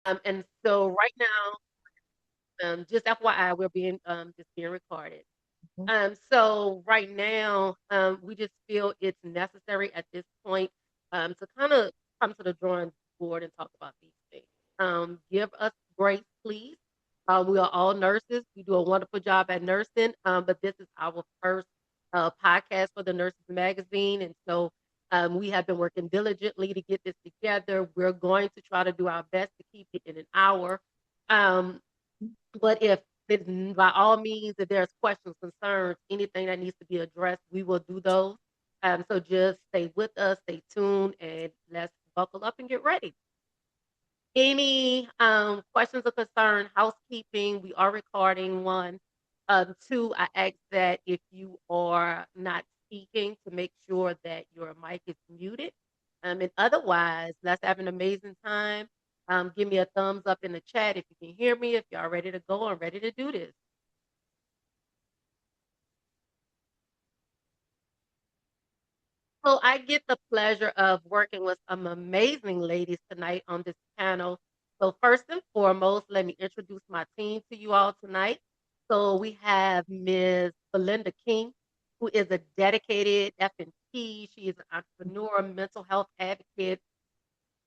And so right now, just FYI, we're being just being recorded. So right now, we just feel it's necessary at this point to kind of come to the drawing board and talk about these things. Give us grace, please. We are all nurses. We do a wonderful job at nursing, but this is our first podcast for the Nurses Magazine, and so we have been working diligently to get this together. We're going to try to do our best to keep it in an hour. Um, but if by all means, if there's questions, concerns, anything that needs to be addressed, we will do those. So just stay with us, stay tuned, and let's buckle up and get ready. Any questions or concern, housekeeping, we are recording one. Two, I ask that if you are not speaking to make sure that your mic is muted. And otherwise, let's have an amazing time. Give me a thumbs up in the chat if you can hear me, if y'all ready to go and ready to do this. So I get the pleasure of working with some amazing ladies tonight on this panel. So first and foremost, let me introduce my team to you all tonight. So we have Ms. Belinda King, who is a dedicated F&P. She is an entrepreneur, mental health advocate,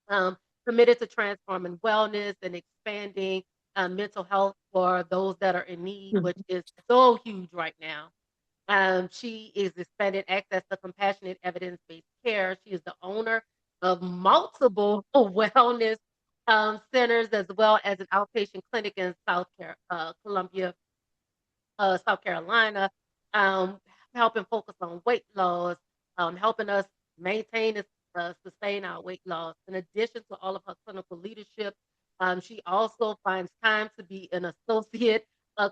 um, committed to transforming wellness and expanding mental health for those that are in need, which is so huge right now. She is expanding access to compassionate evidence-based care. She is the owner of multiple wellness centers, as well as an outpatient clinic in Columbia, South Carolina, um, helping focus on weight loss, helping us maintain and sustain our weight loss. In addition to all of her clinical leadership, she also finds time to be an associate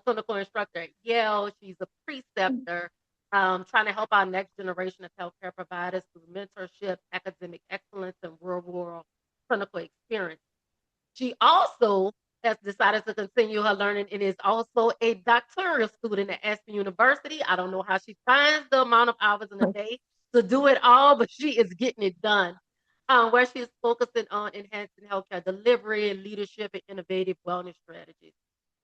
clinical instructor at Yale. She's a preceptor, trying to help our next generation of healthcare providers through mentorship, academic excellence, and real world clinical experience. She also has decided to continue her learning and is also a doctoral student at Aspen University. I don't know how she finds the amount of hours in a day to do it all, but she is getting it done. Where she is focusing on enhancing healthcare delivery and leadership and innovative wellness strategies.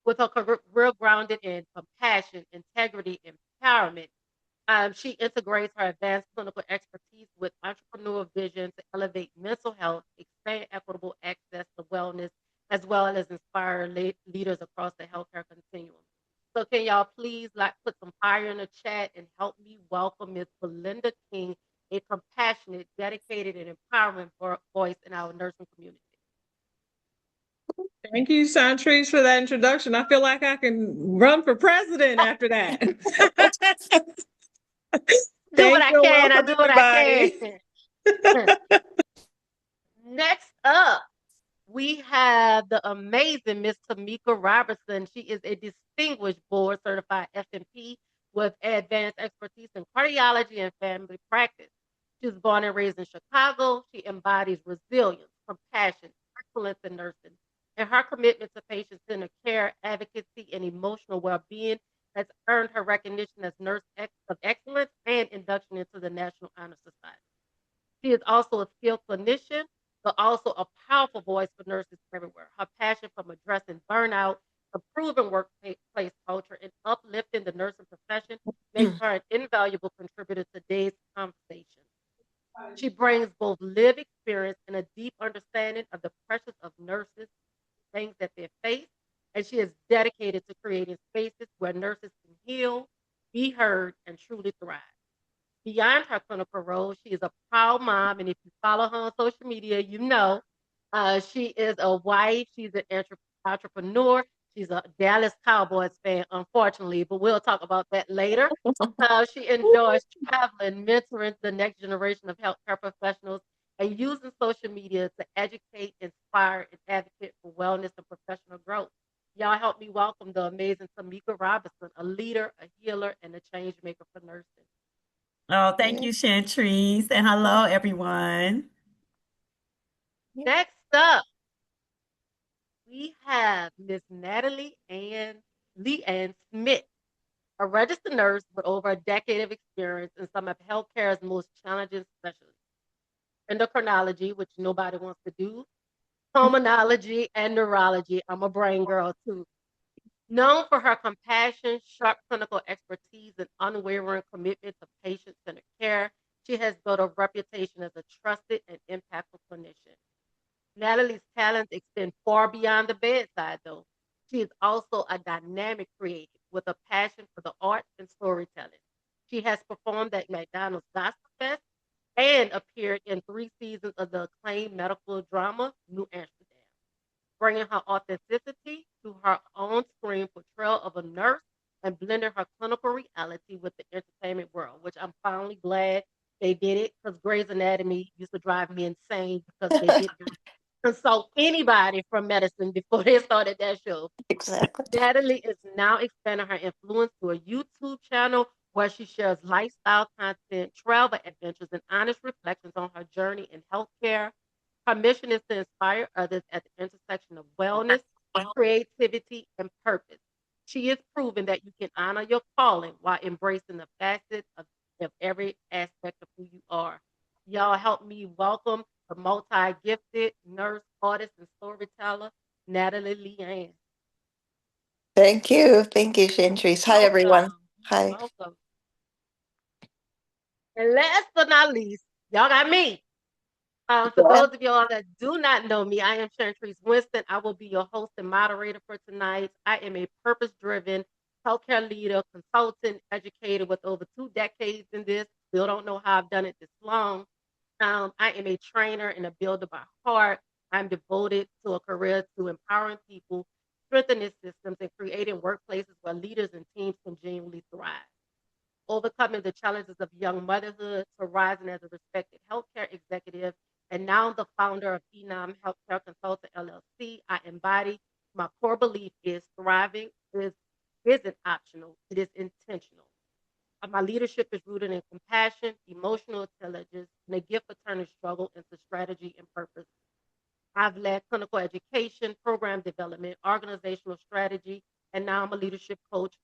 With her career grounded in compassion, integrity, empowerment, she integrates her advanced clinical expertise with entrepreneurial vision to elevate mental health, expand equitable access to wellness, as well as inspire leaders across the healthcare continuum. So can y'all please put some fire in the chat and help me welcome Ms. Belinda King, a compassionate, dedicated, and empowering voice in our nursing community. Thank you, Shantrice, for that introduction. I feel like I can run for president after that. Do what I can. I do what I can. Next up, we have the amazing Miss Tamika Robertson. She is a distinguished board certified F&P with advanced expertise in cardiology and family practice. She was born and raised in Chicago. She embodies resilience, compassion, excellence in nursing, and her commitment to patient-centered care, advocacy, and emotional well-being has earned her recognition as Nurse of Excellence and induction into the National Honor Society. She is also a skilled clinician, but also a powerful voice for nurses everywhere. Her passion from addressing burnout, improving workplace culture, and uplifting the nursing profession makes her an invaluable contributor to today's conversation. She brings both lived experience and a deep understanding of the pressures of nurses, things that they face, and she is dedicated to creating spaces where nurses can heal, be heard, and truly thrive. Beyond her clinical role, she is a proud mom, and if you follow her on social media, you know she is a wife. She's an entrepreneur. She's a Dallas Cowboys fan, unfortunately, but we'll talk about that later. She enjoys traveling, mentoring the next generation of healthcare professionals, and using social media to educate, inspire, and advocate for wellness and professional growth. Y'all help me welcome the amazing Tamika Robinson, a leader, a healer, and a change maker for nursing. Oh, thank you, Shantrice, and hello, everyone. Next up, we have Miss Natalie Lee Ann Smith, a registered nurse with over a decade of experience in some of healthcare's most challenging specialties. Endocrinology, which nobody wants to do, pulmonology, and neurology. I'm a brain girl too. Known for her compassion, sharp clinical expertise, and unwavering commitment to patient-centered care, she has built a reputation as a trusted and impactful clinician. Natalie's talents extend far beyond the bedside, though. She is also a dynamic creative with a passion for the arts and storytelling. She has performed at McDonald's Gospel Fest and appeared in 3 seasons of the acclaimed medical drama New Amsterdam, bringing her authenticity to her on screen portrayal of a nurse and blending her clinical reality with the entertainment world, which I'm finally glad they did it because Grey's Anatomy used to drive me insane because they didn't consult anybody from medicine before they started that show. Exactly. Natalie is now expanding her influence to a YouTube channel where she shares lifestyle content, travel adventures, and honest reflections on her journey in healthcare. Her mission is to inspire others at the intersection of wellness, creativity, and purpose. She is proving that you can honor your calling while embracing the facets of every aspect of who you are. Y'all help me welcome the multi-gifted nurse, artist, and storyteller, Natalie Leanne. Thank you. Thank you, Shantrice. Hi, everyone. Welcome. Hi. Welcome. And last but not least, y'all got me. For Yeah. those of y'all that do not know me, I am Shantrice Winston. I will be your host and moderator for tonight. I am a purpose-driven healthcare leader, consultant, educator with over 2 decades in this. Still don't know how I've done it this long. I am a trainer and a builder by heart. I'm devoted to a career to empowering people, strengthening systems, and creating workplaces where leaders and teams can genuinely thrive. Overcoming the challenges of young motherhood to rising as a respected healthcare executive, and now the founder of Phenom Healthcare Consultant LLC. I embody my core belief is thriving isn't optional, it is intentional. My leadership is rooted in compassion, emotional intelligence, and a gift for turning struggle into strategy and purpose. I've led clinical education, program development, organizational strategy, and now I'm a leadership coach,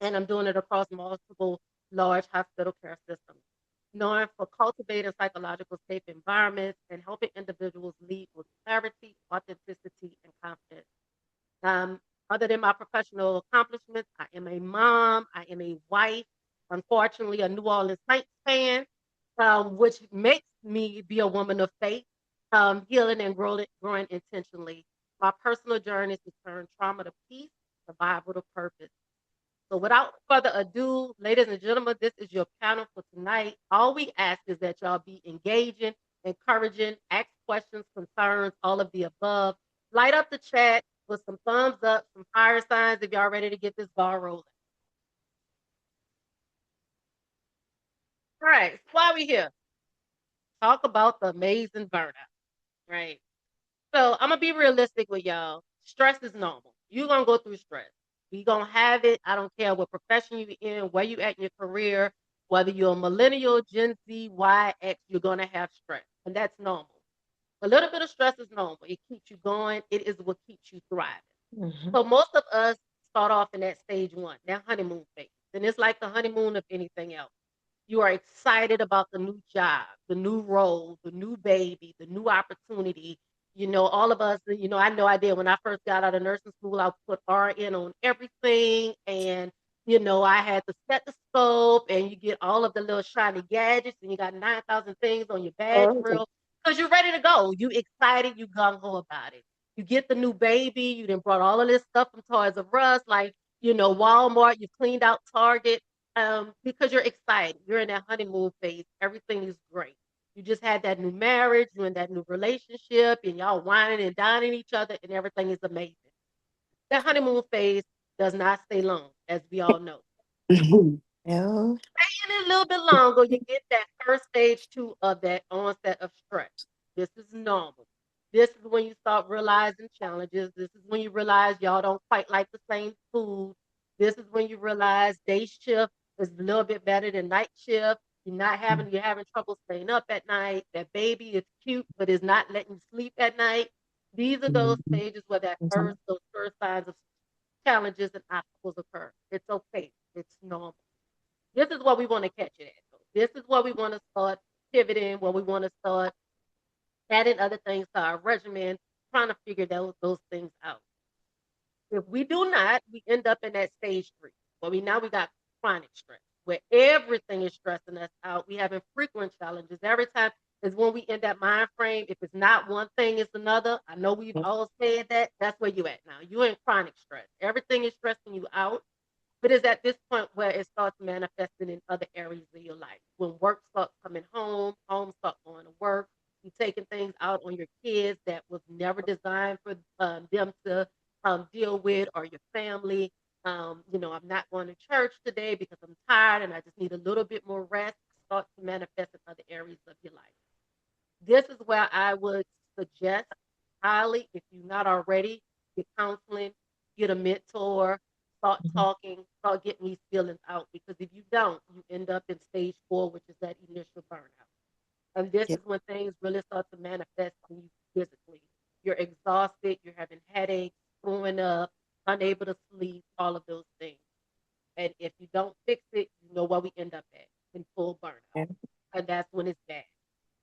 and I'm doing it across multiple large hospital care systems. Known for cultivating psychological safe environments and helping individuals lead with clarity, authenticity, and confidence. Um, Other than my professional accomplishments, I am a mom, I am a wife, unfortunately, a New Orleans Saints fan, which makes me be a woman of faith, healing and growing intentionally. My personal journey is to turn trauma to peace, survival to purpose. So without further ado, ladies and gentlemen, this is your panel for tonight. All we ask is that y'all be engaging, encouraging, ask questions, concerns, all of the above. Light up the chat with some thumbs up, some fire signs if y'all ready to get this ball rolling. All right, so why we here? Talk about the amazing burnout, right? So I'm gonna be realistic with y'all. Stress is normal. You're gonna go through stress. We gonna have it. I don't care what profession you in, where you at in your career, whether you're a millennial, Gen Z, Y, X, you're gonna have stress, and that's normal. A little bit of stress is normal. It keeps you going. It is what keeps you thriving. So most of us start off in that stage one, that honeymoon phase, and it's like the honeymoon of anything else. You are excited about the new job, the new role, the new baby, the new opportunity. All of us, I know I did when I first got out of nursing school, I put RN on everything. And, I had the stethoscope and you get all of the little shiny gadgets and you got 9,000 things on your badge reel because you're ready to go. You excited, you gung ho about it. You get the new baby, you done brought all of this stuff from Toys R Us, like, Walmart, you cleaned out Target, because you're excited. You're in that honeymoon phase. Everything is great. You just had that new marriage, you're in that new relationship, and y'all whining and dining each other, and everything is amazing. That honeymoon phase does not stay long, as we all know. No. Staying a little bit longer, you get that first stage two of that onset of stress. This is normal. This is when you start realizing challenges. This is when you realize y'all don't quite like the same food. This is when you realize day shift is a little bit better than night shift. You're having trouble staying up at night. That baby is cute, but is not letting you sleep at night. These are those stages where those first signs of challenges and obstacles occur. It's okay. It's normal. This is what we want to catch it at. This is what we want to start pivoting, where we want to start adding other things to our regimen trying to figure those things out. If we do not, we end up in that stage 3. Well, now we got chronic stress, where everything is stressing us out. We having frequent challenges. Every time is when we end that mind frame. If it's not one thing, it's another. I know we've all said that. That's where you at now. You in chronic stress. Everything is stressing you out. But it's at this point where it starts manifesting in other areas of your life. When work starts coming home, home starts going to work, you taking things out on your kids that was never designed for them to deal with, or your family. I'm not going to church today because I'm tired and I just need a little bit more rest. Start to manifest in other areas of your life. This is where I would suggest highly, if you're not already, get counseling, get a mentor, start talking, start getting these feelings out. Because if you don't, you end up in stage 4, which is that initial burnout. And this is when things really start to manifest in you physically. You're exhausted, you're having headaches, throwing up, unable to sleep, all of those things. And if you don't fix it, you know where we end up at, in full burnout. And that's when it's bad.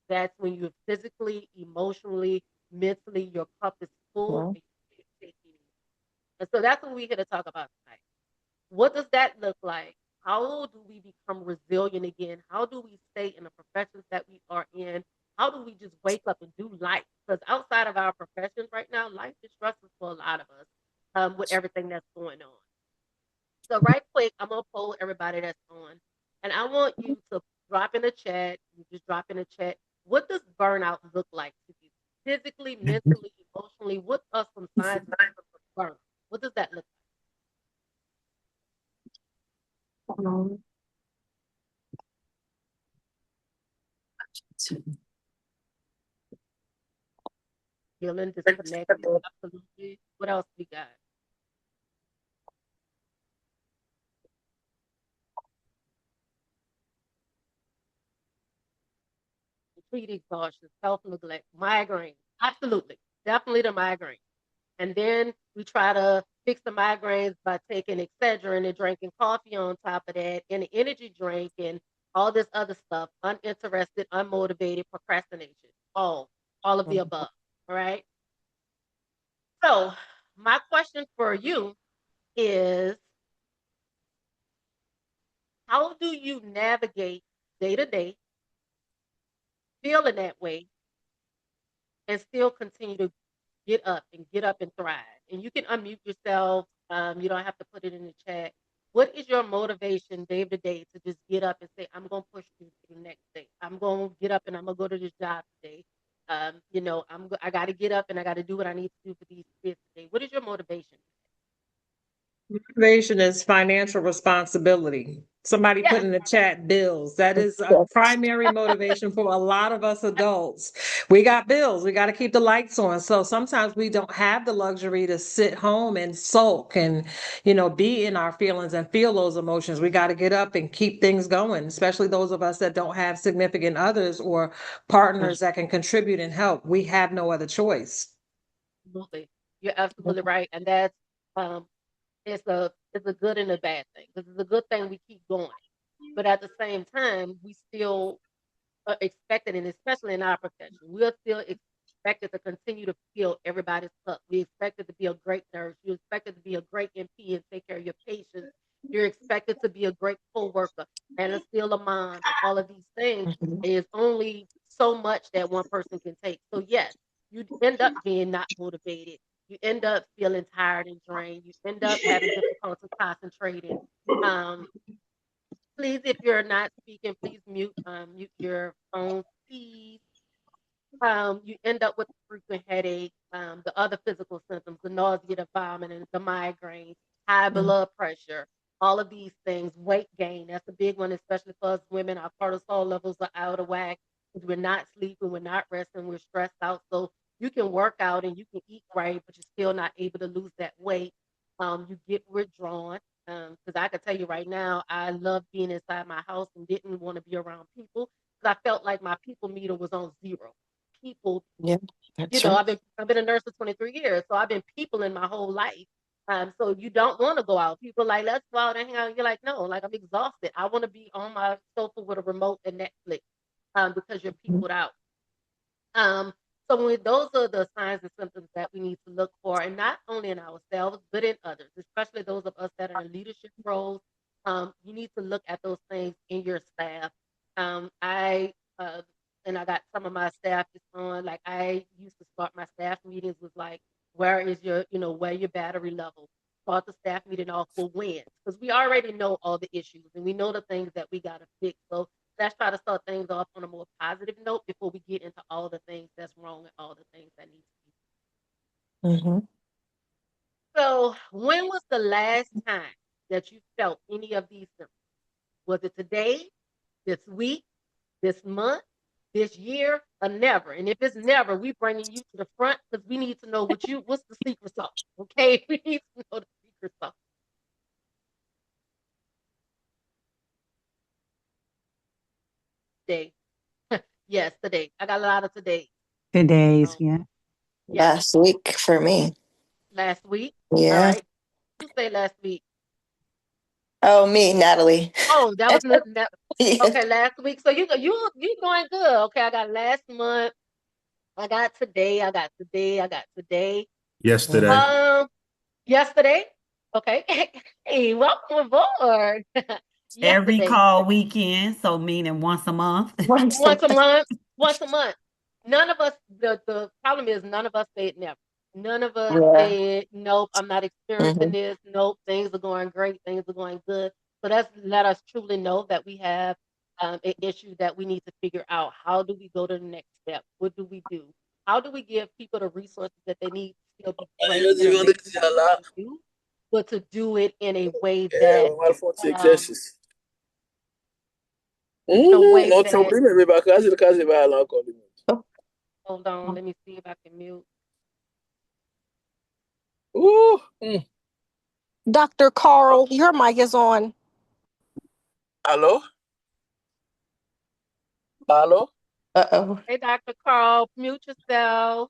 That's when you're physically, emotionally, mentally, your cup is full. And you can't take it. And so that's what we're here to talk about tonight. What does that look like? How do we become resilient again? How do we stay in the professions that we are in? How do we just wake up and do life? Because outside of our professions right now, life is stressful for a lot of us with everything that's going on. So right quick, I'm going to poll everybody that's on. And I want you to drop in the chat. You just drop in the chat. What does burnout look like to you? Physically, mentally, emotionally, what are some signs and symptoms of burnout? What does that look like? Feeling disconnected. Absolutely. What else we got? Complete exhaustion, self-neglect, migraine. Absolutely. Definitely the migraine. And then we try to fix the migraines by taking Excedrin and drinking coffee on top of that, and an energy drink and all this other stuff. Uninterested, unmotivated, procrastination. All of the above. All right. So my question for you is, how do you navigate day to day feeling that way and still continue to get up and thrive? And you can unmute yourself. You don't have to put it in the chat. What is your motivation day to day to just get up and say, I'm going to push through to the next day. I'm going to get up and I'm going to go to this job today. I got to get up and I got to do what I need to do for these kids today. What is your motivation? Motivation is financial responsibility. Somebody put in the chat bills. That is a primary motivation for a lot of us adults. We got bills. We got to keep the lights on. So sometimes we don't have the luxury to sit home and sulk and, be in our feelings and feel those emotions. We got to get up and keep things going, especially those of us that don't have significant others or partners that can contribute and help. We have no other choice. Absolutely. You're absolutely right. And that's, it's a good and a bad thing. This is a good thing we keep going. But at the same time, we still are expected, and especially in our profession, we're still expected to continue to fill everybody's cup. We expected to be a great nurse. You're expected to be a great MP and take care of your patients. You're expected to be a great co-worker and still a mom, and all of these things. Is only so much that one person can take. So yes, you end up being not motivated. You end up feeling tired and drained. You end up having difficulty concentrating. Please, if you're not speaking, please mute your phone, please. You end up with frequent headache, the other physical symptoms, the nausea, the vomiting, the migraines, high blood pressure, all of these things, weight gain. That's a big one, especially for us women. Our cortisol levels are out of whack because we're not sleeping, we're not resting, we're stressed out. So you can work out and you can eat right, but you're still not able to lose that weight. You get withdrawn. Because I can tell you right now, I love being inside my house and didn't want to be around people because I felt like my people meter was on zero. People, I've been a nurse for 23 years, so I've been peopling my whole life. So you don't want to go out. People like, let's go out and hang out. You're like, no, like I'm exhausted. I want to be on my sofa with a remote and Netflix, because you're peopled out. So those are the signs and symptoms that we need to look for, and not only in ourselves, but in others, especially those of us that are in leadership roles. You need to look at those things in your staff. I and I got some of my staff is on. Like I used to start my staff meetings with like, where is your, where your battery level? Start the staff meeting off with wins, because we already know all the issues and we know the things that we got to fix. So let's try to start things off on a more positive note before we get into all the things that's wrong and all the things that need to be. Mm-hmm. So, when was the last time that you felt any of these symptoms? Was it today, this week, this month, this year, or never? And if it's never, we bringing you to the front because we need to know what's the secret sauce. Okay, we need to know the secret sauce. Today, yes, today. I got a lot of today. Today's, yeah. Yes. Last week for me. Last week. Yeah. All right. Who say last week? Oh, me, Natalie. Oh, that was that. Yeah. Okay, last week. So you going good. Okay, I got last month. I got today. I got today. I got today. Yesterday. Yesterday. Okay. Hey, welcome aboard. Every Yesterday. call weekend, so meaning once a month. Once a month. Once a month. None of us. The problem is none of us said never. None of us Yeah. said nope. I'm not experiencing this. Nope. Things are going great. Things are going good. So that's let us truly know that we have an issue that we need to figure out. How do we go to the next step? What do we do? How do we give people the resources that they need to still be great and amazing at what they do, but to do it in a way that in a way that hold on, let me see if I can mute. Dr. Carl, your mic is on. Hello? Uh-oh. Hey, Dr. Carl, mute yourself.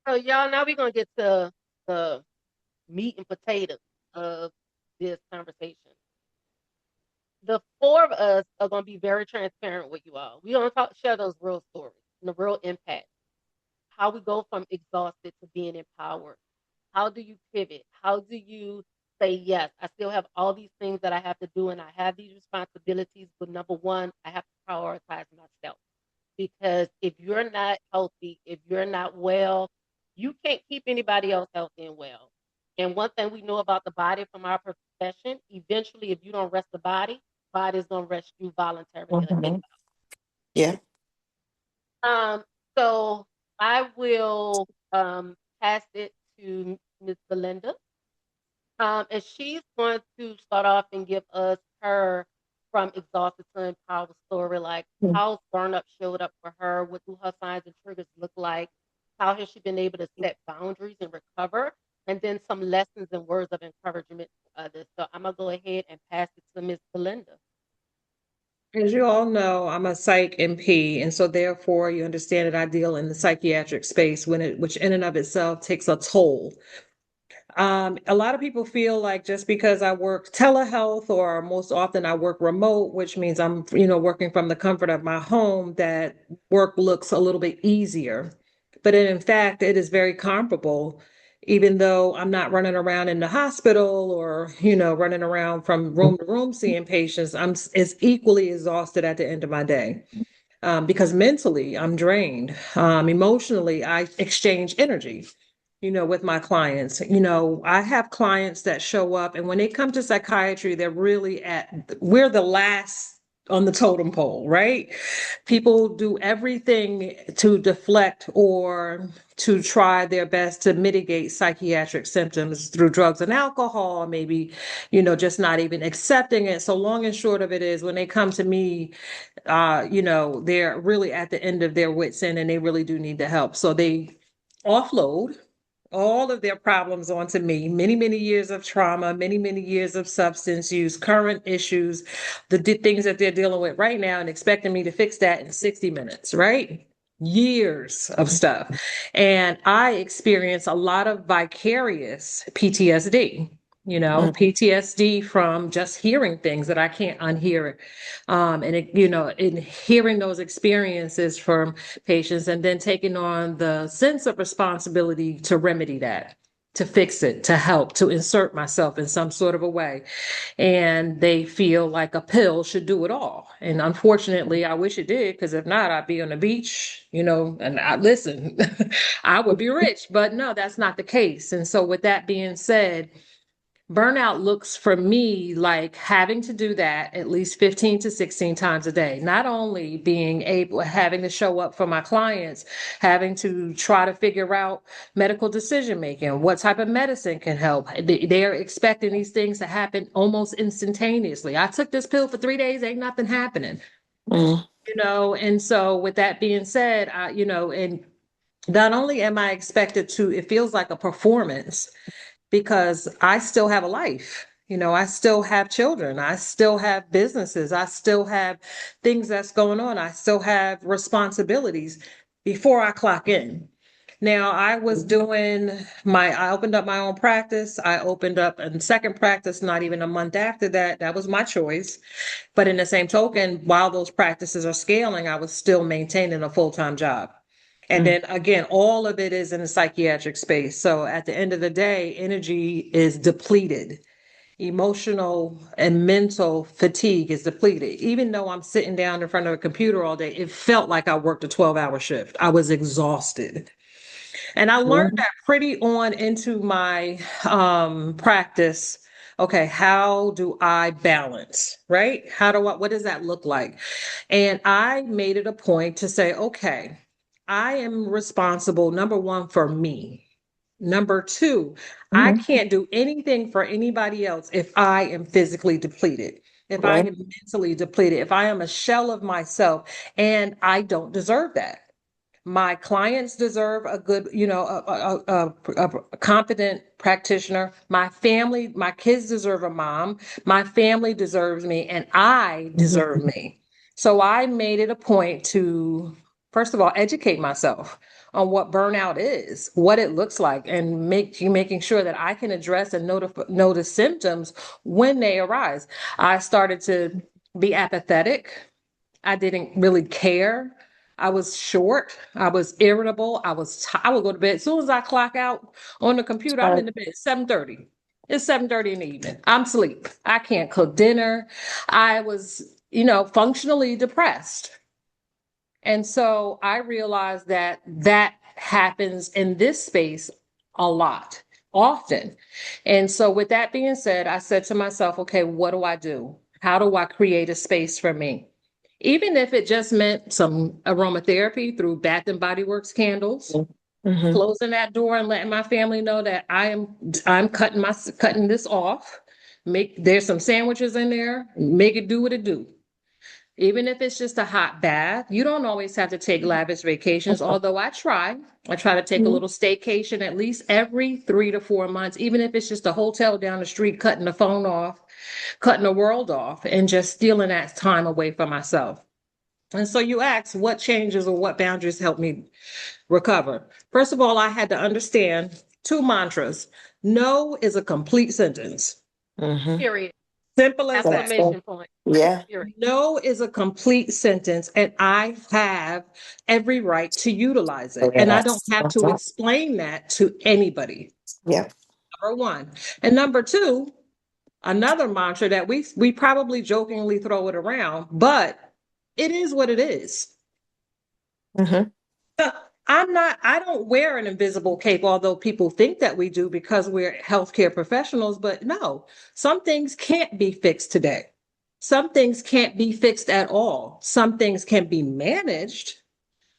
So, y'all, now we're going to get to the meat and potatoes of this conversation. The four of us are going to be very transparent with you all. We're going to share those real stories and the real impact. How we go from exhausted to being empowered. How do you pivot? How do you say, yes, I still have all these things that I have to do and I have these responsibilities, but number one, I have to prioritize myself. Because if you're not healthy, if you're not well, you can't keep anybody else healthy and well. And one thing we know about the body from our profession, eventually, if you don't rest the body is going to rest you voluntarily. Yeah. So I will pass it to Ms. Belinda. And she's going to start off and give us her from exhausted to empowered story, like how burnout showed up for her, what do her signs and triggers look like, how has she been able to set boundaries and recover, and then some lessons and words of encouragement to others. So I'm gonna go ahead and pass it to Ms. Belinda. As you all know, I'm a psych NP, and so therefore you understand that I deal in the psychiatric space which in and of itself takes a toll. A lot of people feel like just because I work telehealth or most often I work remote, which means I'm, working from the comfort of my home, that work looks a little bit easier. But in fact, it is very comparable, even though I'm not running around in the hospital or, running around from room to room seeing patients. I'm as equally exhausted at the end of my day. Because mentally I'm drained. Emotionally, I exchange energy, with my clients. I have clients that show up, and when they come to psychiatry, we're the last on the totem pole, right? People do everything to deflect or to try their best to mitigate psychiatric symptoms through drugs and alcohol, maybe, just not even accepting it. So long and short of it is when they come to me, they're really at the end of their wits end and they really do need the help. So they offload all of their problems onto me. Many, many years of trauma, many, many years of substance use, current issues, the things that they're dealing with right now, and expecting me to fix that in 60 minutes, right? Years of stuff. And I experience a lot of vicarious PTSD PTSD from just hearing things that I can't unhear. In hearing those experiences from patients and then taking on the sense of responsibility to remedy that, to fix it, to help, to insert myself in some sort of a way. And they feel like a pill should do it all. And unfortunately, I wish it did, because if not, I'd be on the beach, and listen, I would be rich. But no, that's not the case. And so with that being said, burnout looks for me like having to do that at least 15 to 16 times a day. Not only having to show up for my clients, having to try to figure out medical decision making, what type of medicine can help. They're expecting these things to happen almost instantaneously. I took this pill for 3 days, ain't nothing happening. And so with that being said, and not only am I expected to, it feels like a performance, because I still have a life. I still have children. I still have businesses. I still have things that's going on. I still have responsibilities before I clock in. Now, I opened up my own practice. I opened up a second practice not even a month after that. That was my choice. But in the same token, while those practices are scaling, I was still maintaining a full-time job. And then again, all of it is in the psychiatric space. So at the end of the day, energy is depleted. Emotional and mental fatigue is depleted. Even though I'm sitting down in front of a computer all day, it felt like I worked a 12-hour shift. I was exhausted. And I learned that pretty on into my practice. Okay, how do I balance, right? What does that look like? And I made it a point to say, okay, I am responsible, number one, for me. Number two, I can't do anything for anybody else if I am physically depleted, if I am mentally depleted, if I am a shell of myself, and I don't deserve that. My clients deserve a good, a competent practitioner. My family, my kids deserve a mom. My family deserves me, and I deserve me. So I made it a point to, first of all, educate myself on what burnout is, what it looks like, and making sure that I can address and know the symptoms when they arise. I started to be apathetic. I didn't really care. I was short. I was irritable. I would go to bed. As soon as I clock out on the computer, I'm in the bed, 7:30. It's 7:30 in the evening. I'm asleep. I can't cook dinner. I was, functionally depressed. And so I realized that happens in this space a lot, often. And so with that being said, I said to myself, okay, what do I do? How do I create a space for me? Even if it just meant some aromatherapy through Bath and Body Works candles, closing that door and letting my family know that I'm cutting this off. There's some sandwiches in there, make it do what it do. Even if it's just a hot bath, you don't always have to take lavish vacations, although I try to take a little staycation at least every 3 to 4 months, even if it's just a hotel down the street, cutting the phone off, cutting the world off, and just stealing that time away from myself. And so you ask, what changes or what boundaries help me recover? First of all, I had to understand 2 mantras. No is a complete sentence. Period. Simple as that. Exclamation point. Yeah. Period. No is a complete sentence, and I have every right to utilize it. And I don't have to explain that to anybody. Yeah. Number one. And number two, another mantra that we probably jokingly throw it around, but it is what it is. I don't wear an invisible cape, although people think that we do because we're healthcare professionals, but no, some things can't be fixed today. Some things can't be fixed at all. Some things can be managed.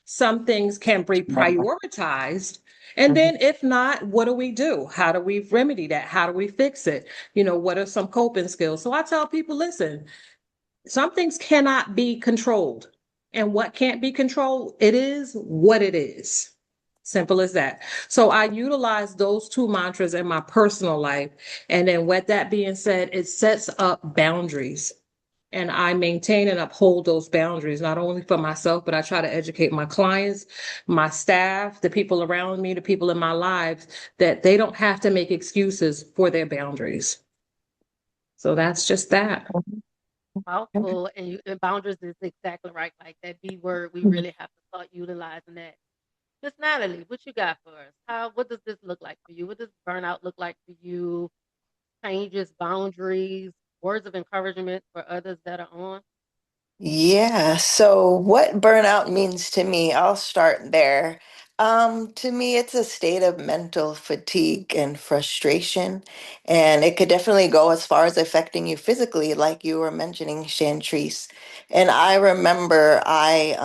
Some things can be prioritized. And then if not, what do we do? How do we remedy that? How do we fix it? What are some coping skills? So I tell people, listen, some things cannot be controlled. And what can't be controlled, it is what it is. Simple as that. So I utilize those 2 mantras in my personal life. And then with that being said, it sets up boundaries. And I maintain and uphold those boundaries, not only for myself, but I try to educate my clients, my staff, the people around me, the people in my lives, that they don't have to make excuses for their boundaries. So that's just that. Powerful, and boundaries is exactly right. Like that B word, we really have to start utilizing that. Miss Natalie, what you got for us? What does this look like for you? What does burnout look like for you? Changes, boundaries, words of encouragement for others that are on? Yeah, so what burnout means to me, I'll start there. To me, it's a state of mental fatigue and frustration, and it could definitely go as far as affecting you physically, like you were mentioning, Shantrice. And I remember I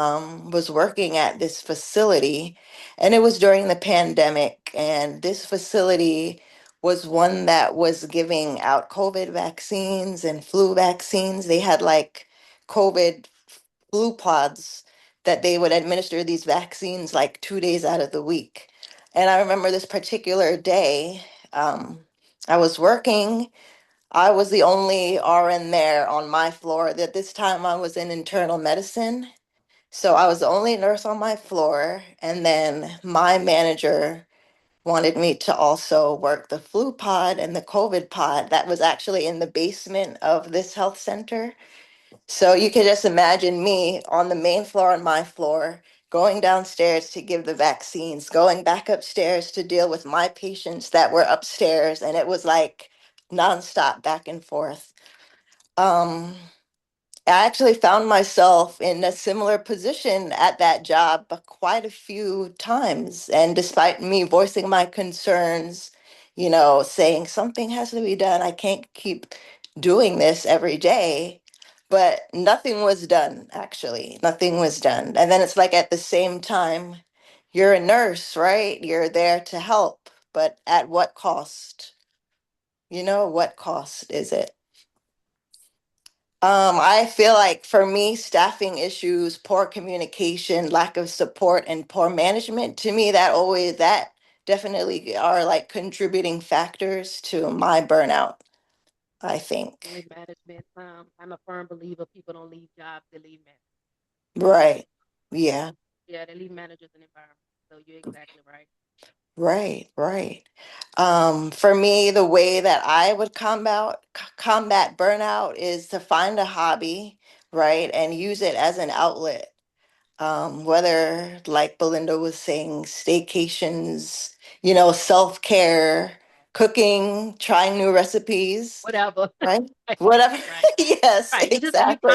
was working at this facility, and it was during the pandemic, and this facility was one that was giving out COVID vaccines and flu vaccines. They had like COVID flu pods that they would administer these vaccines like 2 days out of the week. And I remember this particular day, um, I was working. I was the only RN there on my floor. At this time, I was in internal medicine. So I was the only nurse on my floor. And then my manager wanted me to also work the flu pod and the COVID pod that was actually in the basement of this health center. So you can just imagine me on the main floor on my floor, going downstairs to give the vaccines, going back upstairs to deal with my patients that were upstairs, and it was like nonstop back and forth. Um, I actually found myself in a similar position at that job quite a few times. And despite me voicing my concerns, saying something has to be done, I can't keep doing this every day. But nothing was done, actually. Nothing was done. And then it's like at the same time, you're a nurse, right? You're there to help, but at what cost? What cost is it? I feel like for me, staffing issues, poor communication, lack of support, and poor management, to me, that definitely are like contributing factors to my burnout, I think. Only management. I'm a firm believer people don't leave jobs, they leave managers. Right. Yeah. Yeah, they leave managers and environment. So you're exactly right. Right. Right. For me, the way that I would combat burnout is to find a hobby, right, and use it as an outlet. Whether, like Belinda was saying, staycations, self-care, cooking, trying new recipes, Whatever. right? Right. Whatever. Right. Yes, Right. You exactly.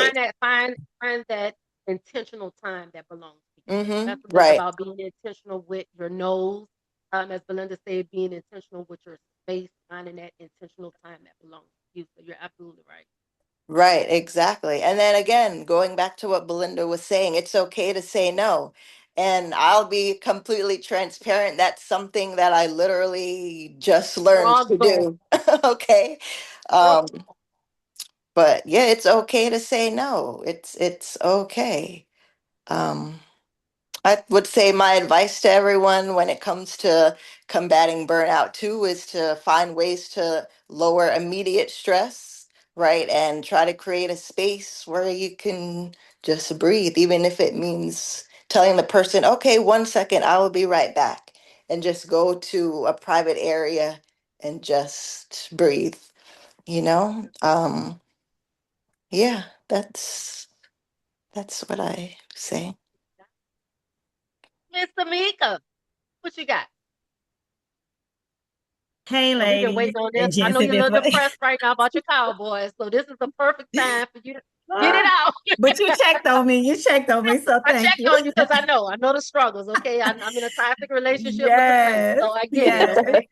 find that intentional time that belongs to you. That's what it's Right, about, being intentional with your nose. As Belinda said, being intentional with your space, finding that intentional time that belongs to you. So you're absolutely right. right, exactly. And then again, going back to what Belinda was saying, it's okay to say no. And I'll be completely transparent. That's something that I literally just learned to Struggle. do. Okay. Girl, Um, but yeah, it's okay to say no. It's okay. Um, I would say my advice to everyone when it comes to combating burnout too is to find ways to lower immediate stress, right? And try to create a space where you can just breathe, even if it means telling the person, okay, 1 second, I will be right back, and just go to a private area and just breathe, you know? Yeah, that's what I say. Miss Tamika, what you got? Hey, Now we've been ladies waiting on this. and I gents know in you're a this little way. depressed right now about your Cowboys, so this is the perfect time for you to get it out. But you checked on me. You checked on me, so I thank checked you. on you because I know the struggles. Okay, I'm in a toxic relationship with the Saints, Yes, so I get it. yes. Okay,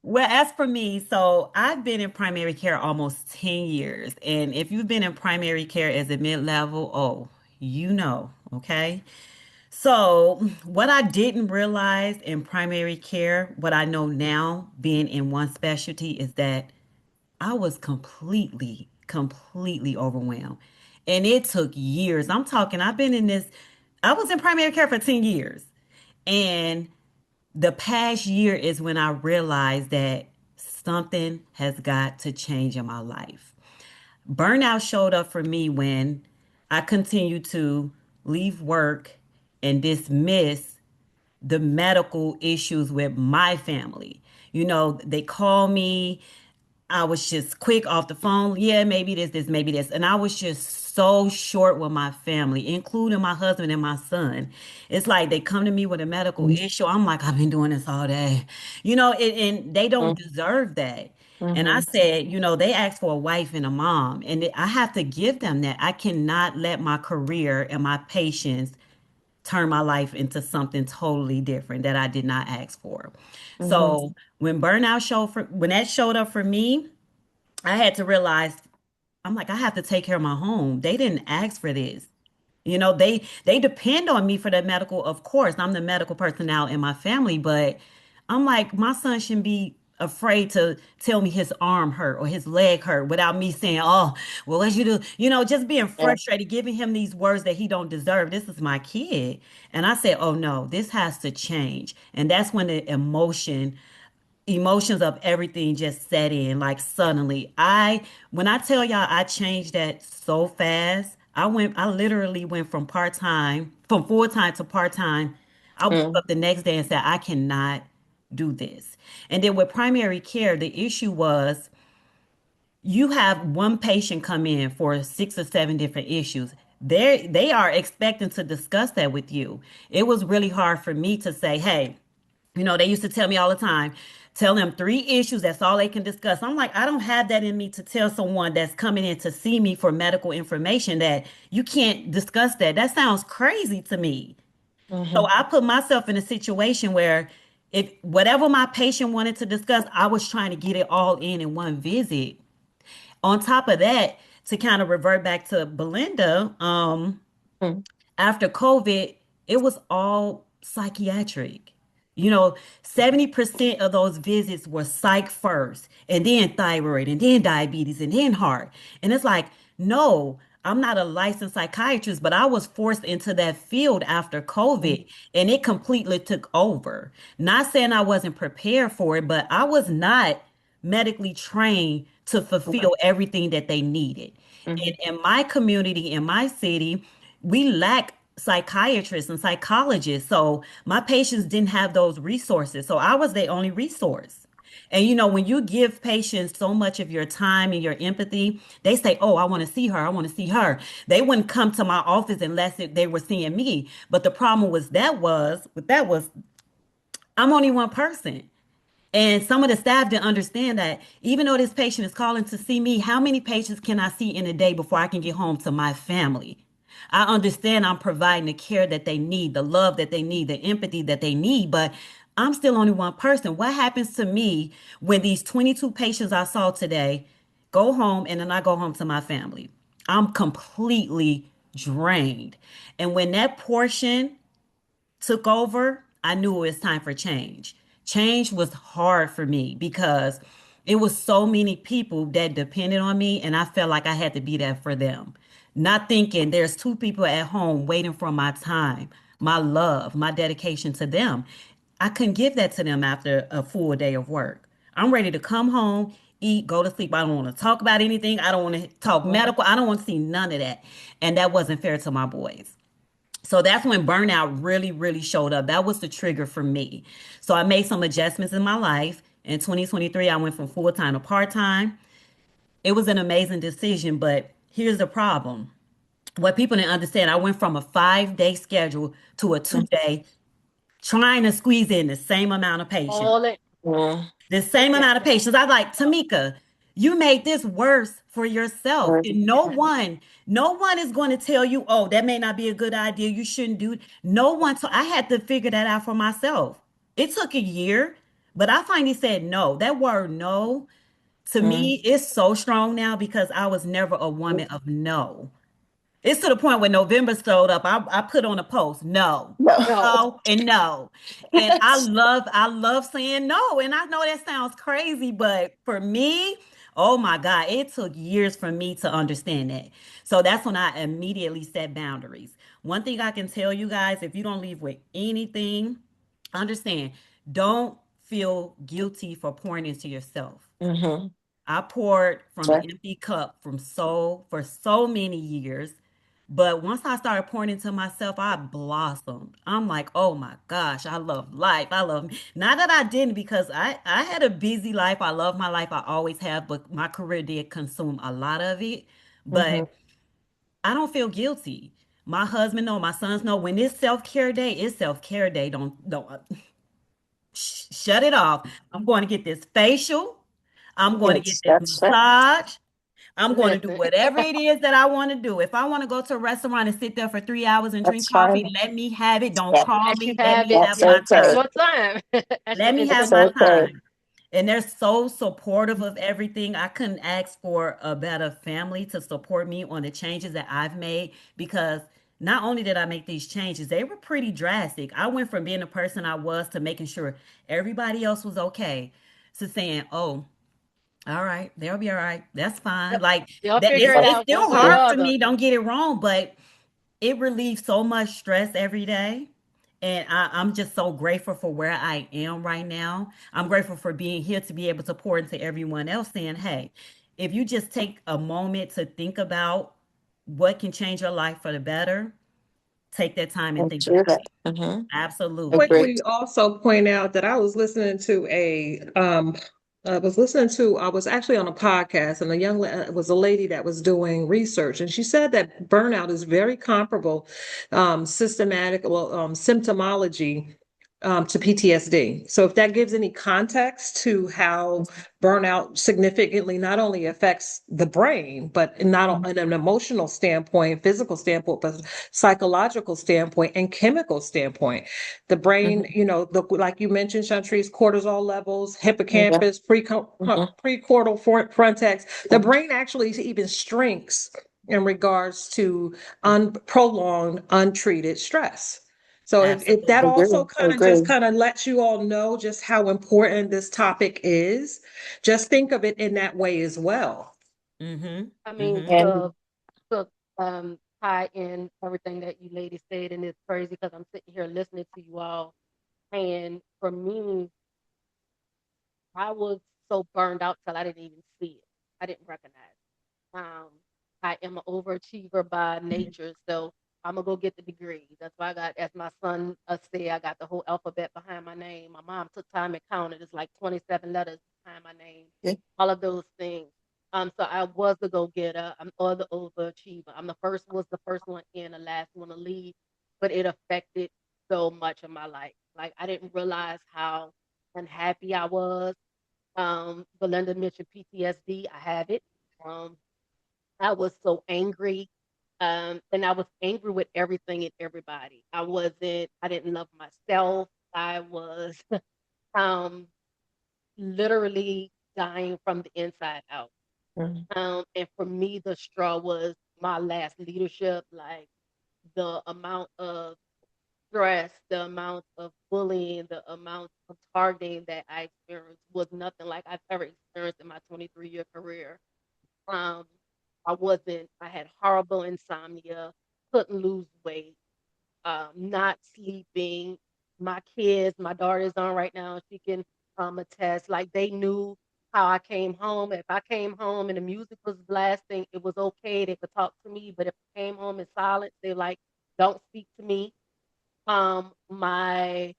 Well, as for me, so I've been in primary care almost 10 years. And if you've been in primary care as a mid-level, oh, okay? So, what I didn't realize in primary care, what I know now, being in one specialty, is that I was completely overwhelmed. And it took years. I was in primary care for 10 years. And the past year is when I realized that something has got to change in my life. Burnout showed up for me when I continued to leave work and dismiss the medical issues with my family. You know, they call me. I was just quick off the phone. Yeah, maybe this, maybe this. And I was just so short with my family, including my husband and my son. It's like they come to me with a medical issue. I'm like, I've been doing this all day. You know, and they don't deserve that. And I Mm-hmm. said, you know, they asked for a wife and a mom, and I have to give them that. I cannot let my career and my patience turn my life into something totally different that I did not ask for. Mm-hmm. So when that showed up for me, I had to realize I'm like, I have to take care of my home. They didn't ask for this. You know, they depend on me for the medical, of course. I'm the medical personnel in my family, but I'm like, my son shouldn't be afraid to tell me his arm hurt or his leg hurt without me saying, oh, well, what you do? You know, just being Yeah. frustrated, giving him these words that he don't deserve. This is my kid. And I said, oh no, this has to change. And that's when the emotions of everything just set in like suddenly. When I tell y'all I changed that so fast, I literally went from full-time to part-time. I woke Mm-hmm. up the next day and said I cannot do this. And then with primary care, the issue was you have one patient come in for 6 or 7 different issues. They are expecting to discuss that with you. It was really hard for me to say, hey, you know, they used to tell me all the time, tell them 3 issues, that's all they can discuss. I'm like, I don't have that in me to tell someone that's coming in to see me for medical information that you can't discuss that. That sounds crazy to me. So Mm-hmm. I put myself in a situation where if whatever my patient wanted to discuss, I was trying to get it all in one visit. On top of that, to kind of revert back to Belinda, after COVID, it was all psychiatric. You know, 70% of those visits were psych first, and then thyroid, and then diabetes, and then heart. And it's like, no, I'm not a licensed psychiatrist, but I was forced into that field after COVID, and it completely took over. Not saying I wasn't prepared for it, but I was not medically trained to fulfill everything that they needed. And Mm-hmm. in my community, in my city, we lack psychiatrists and psychologists. So my patients didn't have those resources. So I was their only resource. And you know, when you give patients so much of your time and your empathy, they say, oh, I want to see her. I want to see her. They wouldn't come to my office unless they were seeing me. But the problem was I'm only one person. And some of the staff didn't understand that even though this patient is calling to see me, how many patients can I see in a day before I can get home to my family? I understand I'm providing the care that they need, the love that they need, the empathy that they need, but I'm still only one person. What happens to me when these 22 patients I saw today go home and then I go home to my family? I'm completely drained. And when that portion took over, I knew it was time for change. Change was hard for me because it was so many people that depended on me, and I felt like I had to be there for them. Not thinking there's 2 people at home waiting for my time, my love, my dedication to them. I couldn't give that to them after a full day of work. I'm ready to come home, eat, go to sleep. I don't want to talk about anything. I don't want to talk medical. I don't want to see none of that. And that wasn't fair to my boys. So that's when burnout really, really showed up. That was the trigger for me. So I made some adjustments in my life. In 2023, I went from full time to part time. It was an amazing decision, but here's the problem. What people didn't understand, I went from a 5-day schedule to a 2-day, trying to squeeze in the same amount of patients. All it. Mm-hmm. The same amount of patience. I like Tamika, you made this worse for yourself. And no one is going to tell you, oh, that may not be a good idea. You shouldn't do it. No one. So I had to figure that out for myself. It took a year, but I finally said no. That word no to me is so strong now because I was never a woman of no. It's to the point when November showed up, I put on a post, no, No. No. no, and no. And I love saying no. And I know that sounds crazy, but for me, oh my God, it took years for me to understand that. So that's when I immediately set boundaries. One thing I can tell you guys, if you don't leave with anything, understand, don't feel guilty for pouring into yourself. Mm-hmm. I poured from an empty cup for so many years. But once I started pouring into myself, I blossomed. I'm like, oh my gosh, I love life. I love not that I didn't, because I had a busy life. I love my life. I always have, but my career did consume a lot of it. Mhm. But I don't feel guilty. My husband know, my sons know, when it's self-care day, it's self-care day. Don't shut it off. I'm going to get this facial. I'm going to get Yes, this that's right. massage. I'm going to do Listen, whatever it is that I want to do. If I want to go to a restaurant and sit there for 3 hours and drink That's coffee, fine. let me have it. Don't Yeah, call let you me. Let have me it. have that's Yeah, my that's okay. time. your time. That's your Let me have That's my intentional okay. time. time. And they're so supportive of everything. I couldn't ask for a better family to support me on the changes that I've made, because not only did I make these changes, they were pretty drastic. I went from being the person I was to making sure everybody else was okay, to saying, oh, all right, they'll be all right. That's fine. Yep. Like They'll that, figure it it's out one still way or the hard for other. me, don't get it wrong, but it relieves so much stress every day. And I'm just so grateful for where I am right now. I'm grateful for being here to be able to pour into everyone else, saying, hey, if you just take a moment to think about what can change your life for the better, take that time and And think do about that. it. Agree. Absolutely. Quickly also point out that I was listening to I was actually on a podcast, and was a lady that was doing research, and she said that burnout is very comparable, symptomology, to PTSD. So if that gives any context to how burnout significantly not only affects the brain, but not in an emotional standpoint, physical standpoint, but psychological standpoint and chemical standpoint. The brain, Mhm. like you mentioned, Shantrice, cortisol levels, Yeah. hippocampus, Mhm. precortical frontex. The brain actually even shrinks in regards to prolonged, untreated stress. So if that Absolutely. also Agree. Agree. kind of lets you all know just how important this topic is, just think of it in that way as well. Mm-hmm. I mean, Mm-hmm. And to tie in everything that you ladies said, and it's crazy because I'm sitting here listening to you all, and for me, I was so burned out till I didn't even see it. I didn't recognize it. I am an overachiever by nature, so I'm gonna go get the degree. That's why I got, as my son said, I got the whole alphabet behind my name. My mom took time and counted. It's like 27 letters behind my name. yeah. All of those things. So I was the go-getter. I'm or the overachiever. Was the first one in, the last one to leave, but it affected so much of my life. Like I didn't realize how unhappy I was. Belinda mentioned PTSD. I have it. Um, I was so angry. And I was angry with everything and everybody. I didn't love myself. I was um, literally dying from the inside out. Mhm. And for me, the straw was my last leadership. Like the amount of stress, the amount of bullying, the amount of targeting that I experienced was nothing like I've ever experienced in my 23-year career. Um, I had horrible insomnia, couldn't lose weight, not sleeping. My daughter's on right now. She can attest. Like they knew how I came home. If I came home and the music was blasting, it was okay. They could talk to me. But if I came home in silence, they like, don't speak to me. My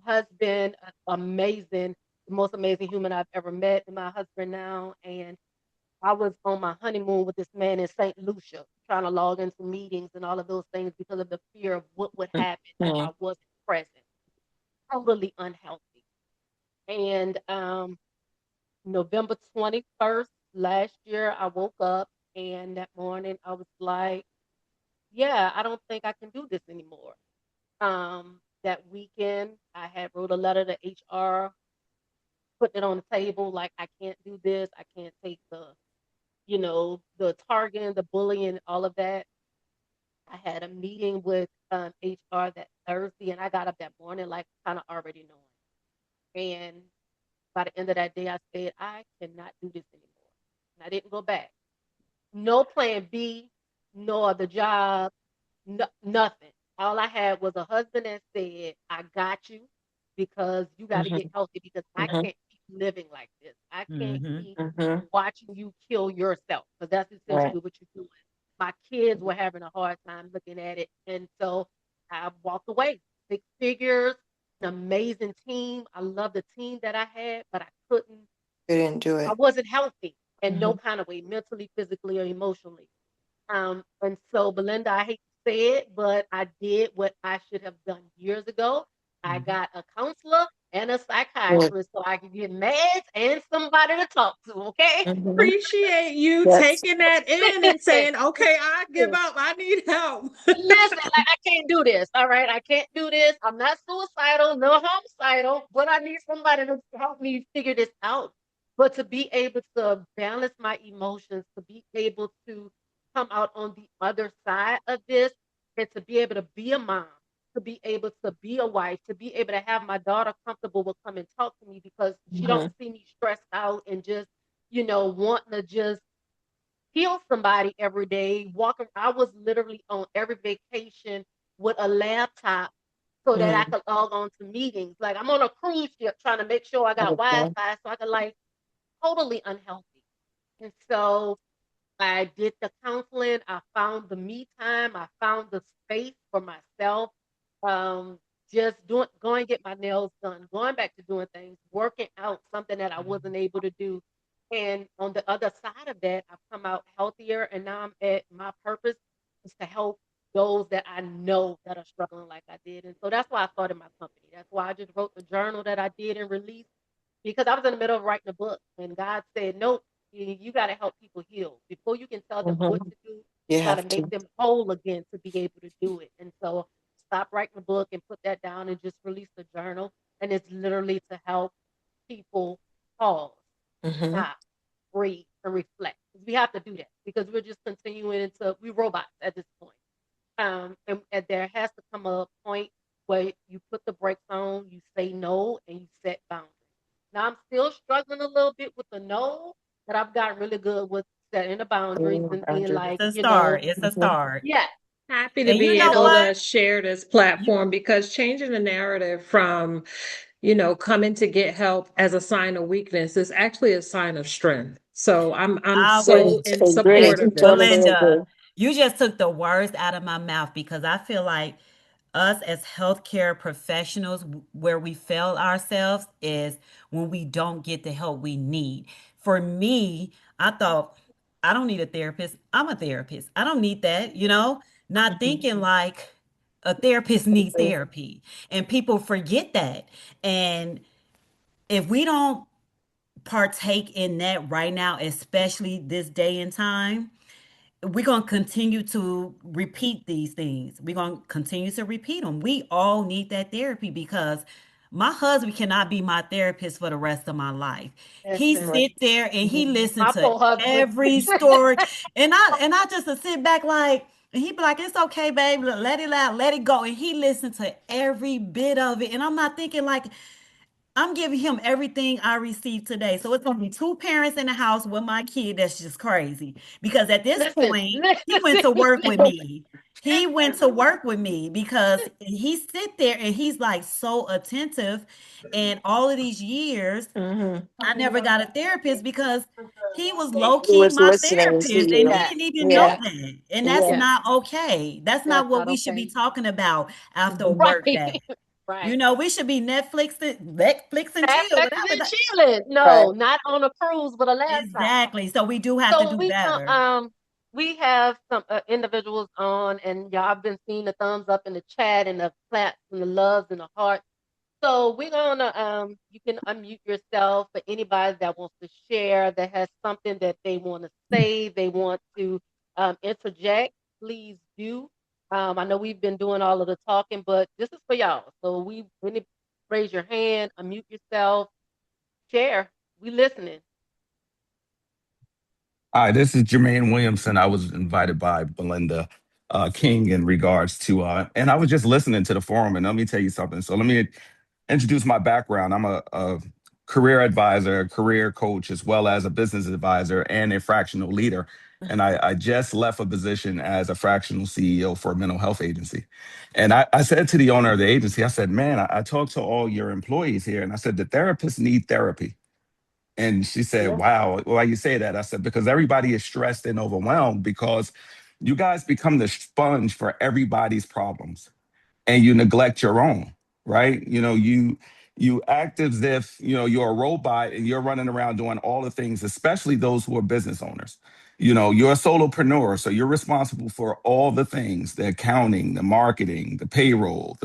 husband, amazing, the most amazing human I've ever met, and my husband now. And I was on my honeymoon with this man in St. Lucia, trying to log into meetings and all of those things because of the fear of what would happen if I Mhm. wasn't present. Totally unhealthy. And November 21st last year, I woke up and that morning I was like, yeah, I don't think I can do this anymore. That weekend, I had wrote a letter to HR, putting it on the table like, I can't do this. I can't take the targeting, the bullying, all of that. I had a meeting with HR that Thursday, and I got up that morning like kind of already knowing. And by the end of that day, I said, I cannot do this anymore. And I didn't go back. No plan B, no other job, nothing. All I had was a husband that said, I got you because you got to get Mhm. healthy because I Mhm. can't keep living like this. I can't Mm-hmm. keep watching you kill yourself because that's essentially what you're doing. My kids were having a hard time looking at it. And so I walked away. 6 figures, an amazing team. I love the team that I had, but I couldn't, Couldn't do I it. wasn't healthy in no kind of way, mentally, physically, or emotionally. And so, Belinda, I hate to say it, but I did what I should have done years ago. I got a counselor and a psychiatrist so I could get meds and somebody to talk to, okay? Appreciate you Yes. taking that in and Listen, saying, okay, I give up. I need help. listen, like I can't do this. All right, I can't do this. I'm not suicidal, no homicidal, but I need somebody to help me figure this out. But to be able to balance my emotions, to be able to come out on the other side of this, and to be able to be a mom, to be able to be a wife, to be able to have my daughter comfortable with come and talk to me because she don't see me stressed out and just, wanting to just heal somebody every day. Walking, I was literally on every vacation with a laptop so that I could log on to meetings. Like I'm on a cruise ship trying to make sure I got Wi-Fi so I could totally unhealthy. And so I did the counseling. I found the me time. I found the space for myself. Um, just going get my nails done, going back to doing things, working out, something that I wasn't able to do. And on the other side of that, I've come out healthier, and now I'm at my purpose is to help those that I know that are struggling like I did. And so that's why I started my company. That's why I just wrote the journal that I did and released because I was in the middle of writing a book, and God said, "Nope, you got to help people heal. Before you can tell them what to do, You you got to have make to. them whole again to be able to do it." And so, stop writing the book and put that down and just release the journal. And it's literally to help people pause, stop, breathe, and reflect. We have to do that because we're just continuing to we robots at this point. And there has to come a point where you put the brakes on, you say no, and you set boundaries. Now I'm still struggling a little bit with the no, but I've gotten really good with setting the boundaries and being It's like, a start. It's a start. yeah, Happy to And you be know able what? to share this You, platform because changing the narrative from, coming to get help as a sign of weakness is actually a sign of strength. So I'm I was so in Agree. support and of this. Totally Belinda, agree. you just took the words out of my mouth because I feel like us as healthcare professionals, where we fail ourselves is when we don't get the help we need. For me, I thought, I don't need a therapist. I'm a therapist. I don't need that, not thinking like a therapist needs therapy. And people forget that. And if we don't partake in that right now, especially this day and time, we're going to continue to repeat these things. We're going to continue to repeat them. We all need that therapy because my husband cannot be my therapist for the rest of my life. He listen, sit there and he listen my to poor husband. every story. And I just would sit back like, and he'd be like, it's okay, babe. Let it out, let it go. And he listened to every bit of it. And I'm not thinking like, I'm giving him everything I received today. So it's going to be two parents in the house with my kid. That's just crazy. Because at this listen, point, he went listen, to work with listen. me. He went to work with me because he sit there and he's like so attentive. And all of these years, I never got a therapist because he was low He key was my listening to therapist and he you. Yeah, didn't even know Yeah. yeah, that. And that's Yeah. yeah. not okay. That's not That's what not we should okay. be talking about after a Right, work day. right. We should be Netflix and chill, Netflix whatever and that. chilling. Right. No, not on a cruise with a laptop. Exactly. So we do have to So do better. we have some individuals on, and y'all have been seeing the thumbs up in the chat and the claps and the loves and the hearts. So we're gonna you can unmute yourself for anybody that wants to share that has something that they want to say, they want to interject, please do. I know we've been doing all of the talking, but this is for y'all. So raise your hand, unmute yourself, share. We listening. Hi, this is Jermaine Williamson. I was invited by Belinda King in regards to, and I was just listening to the forum. And let me tell you something. So let me introduce my background. I'm a career advisor, a career coach, as well as a business advisor and a fractional leader. And I just left a position as a fractional CEO for a mental health agency. And I said to the owner of the agency, I said, man, I talked to all your employees here, and I said, the therapists need therapy. And she said, Yeah. wow, why you say that? I said, because everybody is stressed and overwhelmed because you guys become the sponge for everybody's problems and you neglect your own, right? You act as if, you're a robot and you're running around doing all the things, especially those who are business owners. You're a solopreneur, so you're responsible for all the things, the accounting, the marketing, the payroll,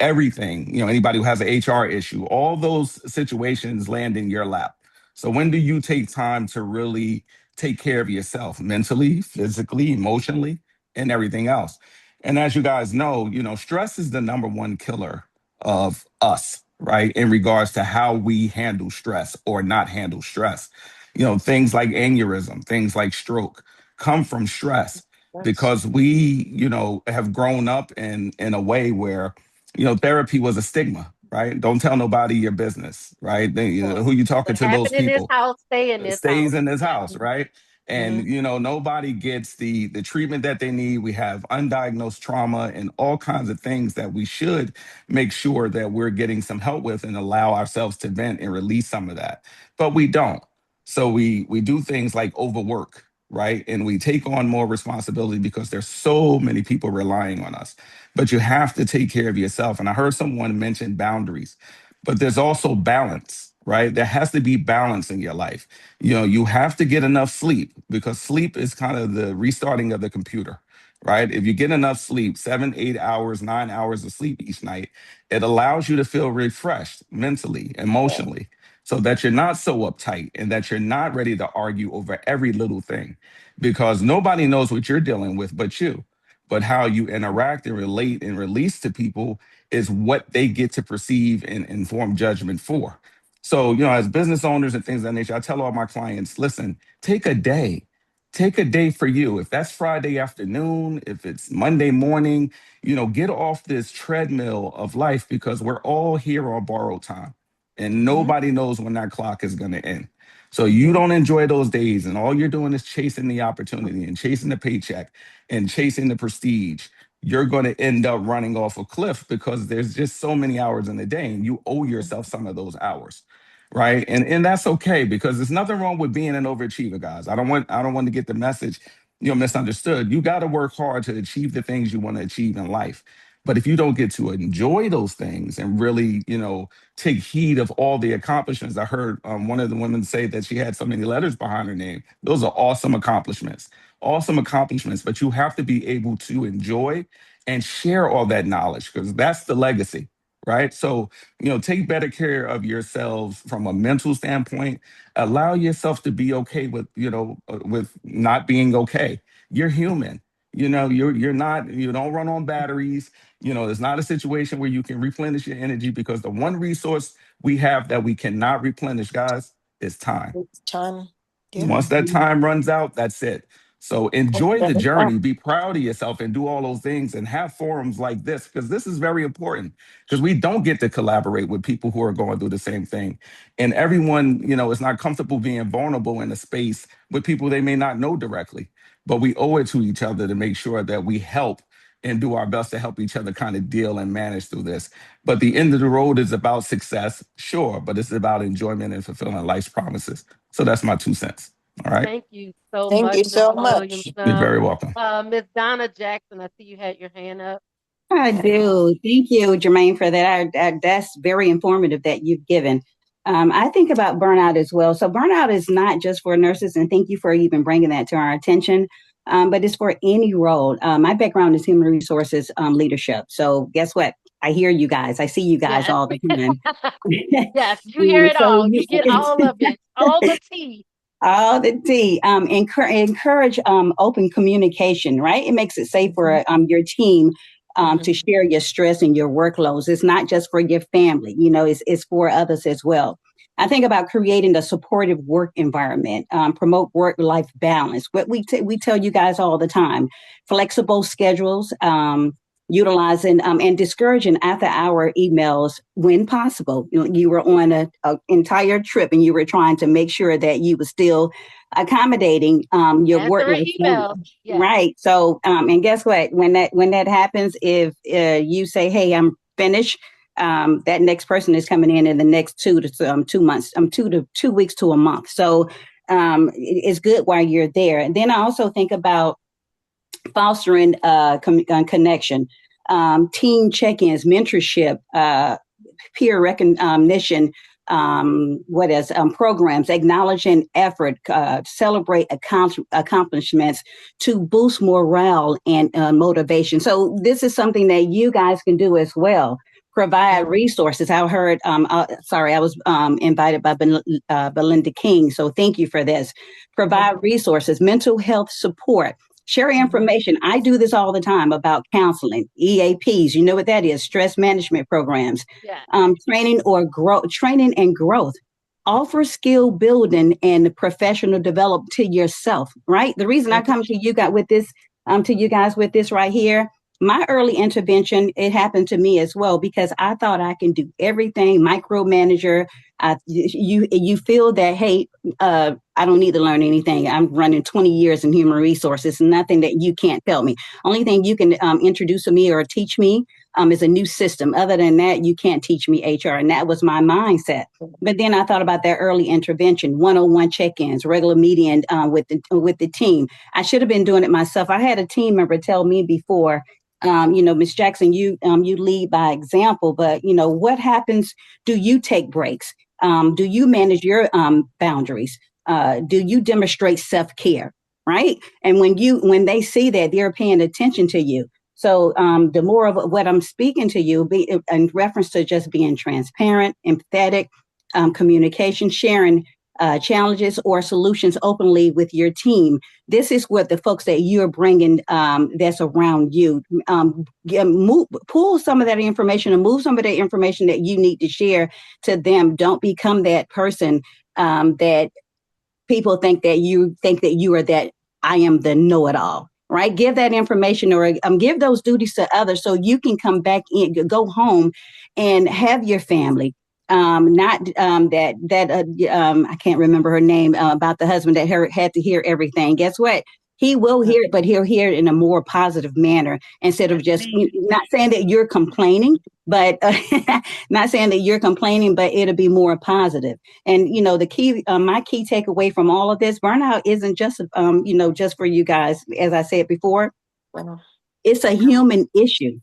everything. Anybody who has an HR issue, all those situations land in your lap. So when do you take time to really take care of yourself mentally, physically, emotionally, and everything else? And as you guys know, stress is the number one killer of us, right? In regards to how we handle stress or not handle stress. Things like aneurysm, things like stroke come from stress Yes. because we, have grown up in a way where, therapy was a stigma, right? Don't tell nobody your business, right? Right. Who you talking What to those happened in this people? house, stay in this house. Stays in this house, Mhm. right? And Mhm. nobody gets the treatment that they need. We have undiagnosed trauma and all kinds of things that we should make sure that we're getting some help with and allow ourselves to vent and release some of that. But we don't. So we do things like overwork, right? And we take on more responsibility because there's so many people relying on us. But you have to take care of yourself. And I heard someone mention boundaries, but there's also balance, right? There has to be balance in your life. You have to get enough sleep because sleep is kind of the restarting of the computer, right? If you get enough sleep, 7, 8 hours, 9 hours of sleep each night, it allows you to feel refreshed mentally, emotionally, so that you're not so uptight and that you're not ready to argue over every little thing because nobody knows what you're dealing with but you. But how you interact and relate and release to people is what they get to perceive and inform judgment for. So, as business owners and things of that nature, I tell all my clients, listen, take a day. Take a day for you. If that's Friday afternoon, if it's Monday morning, get off this treadmill of life because we're all here on borrowed time and Mhm. nobody knows when that clock is going to end. So you don't enjoy those days and all you're doing is chasing the opportunity and chasing the paycheck and chasing the prestige. You're going to end up running off a cliff because there's just so many hours in the day and you owe yourself some of those hours, right? And that's okay because there's nothing wrong with being an overachiever, guys. I don't want to get the message, misunderstood. You got to work hard to achieve the things you want to achieve in life. But if you don't get to enjoy those things and really, take heed of all the accomplishments, I heard one of the women say that she had so many letters behind her name. Those are awesome accomplishments, awesome accomplishments. But you have to be able to enjoy and share all that knowledge because that's the legacy, right? So, take better care of yourselves from a mental standpoint. Allow yourself to be okay with, with not being okay. You're human. You're not, you don't run on batteries. It's not a situation where you can replenish your energy because the one resource we have that we cannot replenish, guys, is time. It's time. Yeah. Once that Mhm. time runs out, that's it. So enjoy the Yeah. journey, be proud of yourself, and do all those things and have forums like this because this is very important because we don't get to collaborate with people who are going through the same thing. And everyone, is not comfortable being vulnerable in a space with people they may not know directly. But we owe it to each other to make sure that we help and do our best to help each other kind of deal and manage through this. But the end of the road is about success, sure, but it's about enjoyment and fulfilling life's promises. So that's my 2 cents. All right. Thank you so Thank much, you so Mr. much. You're Williamson. very welcome. Miss Donna Jackson, I see you had your hand up. I do. Thank you, Jermaine, for that. That's very informative that you've given. I think about burnout as well. So burnout is not just for nurses, and thank you for even bringing that to our attention, but it's for any role. My background is human resources leadership. So guess what? I hear you guys. I see you guys Yes. all the time. Yes, you hear it So all. You get all of it, all the tea. all the tea. Encourage open communication, right? It makes it safe for your team to Mhm. share your stress and your workloads. It's not just for your family, it's for others as well. I think about creating a supportive work environment, promote work-life balance. What we tell you guys all the time, flexible schedules, utilizing and discouraging after-hour emails when possible. You were on an entire trip and you were trying to make sure that you were still accommodating your Answering work-life emails. Yes. right. So, and guess what? When that happens, if you say, "Hey, I'm finished," that next person is coming in the next 2 months, 2 weeks to a month. So it's good while you're there. And then I also think about fostering connection, team check-ins, mentorship, peer recognition, programs, acknowledging effort, celebrate accomplishments to boost morale and motivation. So this is something that you guys can do as well. Provide resources. I heard, I was invited by Belinda King. So thank you for this. Provide resources, mental health support. Share information. I do this all the time about counseling, EAPs. You know what that is? Stress management programs, training and growth. Offer skill building and professional development to yourself. Right. The reason I come to you guys with this right here. My early intervention, it happened to me as well because I thought I can do everything, micromanager. You feel that, hey, I don't need to learn anything. I'm running 20 years in human resources, nothing that you can't tell me. Only thing you can introduce to me or teach me is a new system. Other than that, you can't teach me HR. And that was my mindset. But then I thought about that early intervention, 101 check-ins, regular meeting with the team. I should have been doing it myself. I had a team member tell me before, Ms. Jackson, you lead by example, but what happens? Do you take breaks? Do you manage your boundaries? Do you demonstrate self-care? Right. And when they see that, they're paying attention to you. So the more of what I'm speaking to you be in reference to just being transparent, empathetic, communication, sharing challenges or solutions openly with your team. This is what the folks that you're bringing that's around you. Pull some of that information and move some of that information that you need to share to them. Don't become that person that people think that you are that I am the know-it-all. Right? Give that information or give those duties to others so you can come back in, go home and have your family. I can't remember her name about the husband that had to hear everything. Guess what? He will hear it, but he'll hear it in a more positive manner instead of just not saying that you're complaining, but not saying that you're complaining, but it'll be more positive. And the key, my key takeaway from all of this, burnout isn't just just for you guys. As I said before, it's a human issue.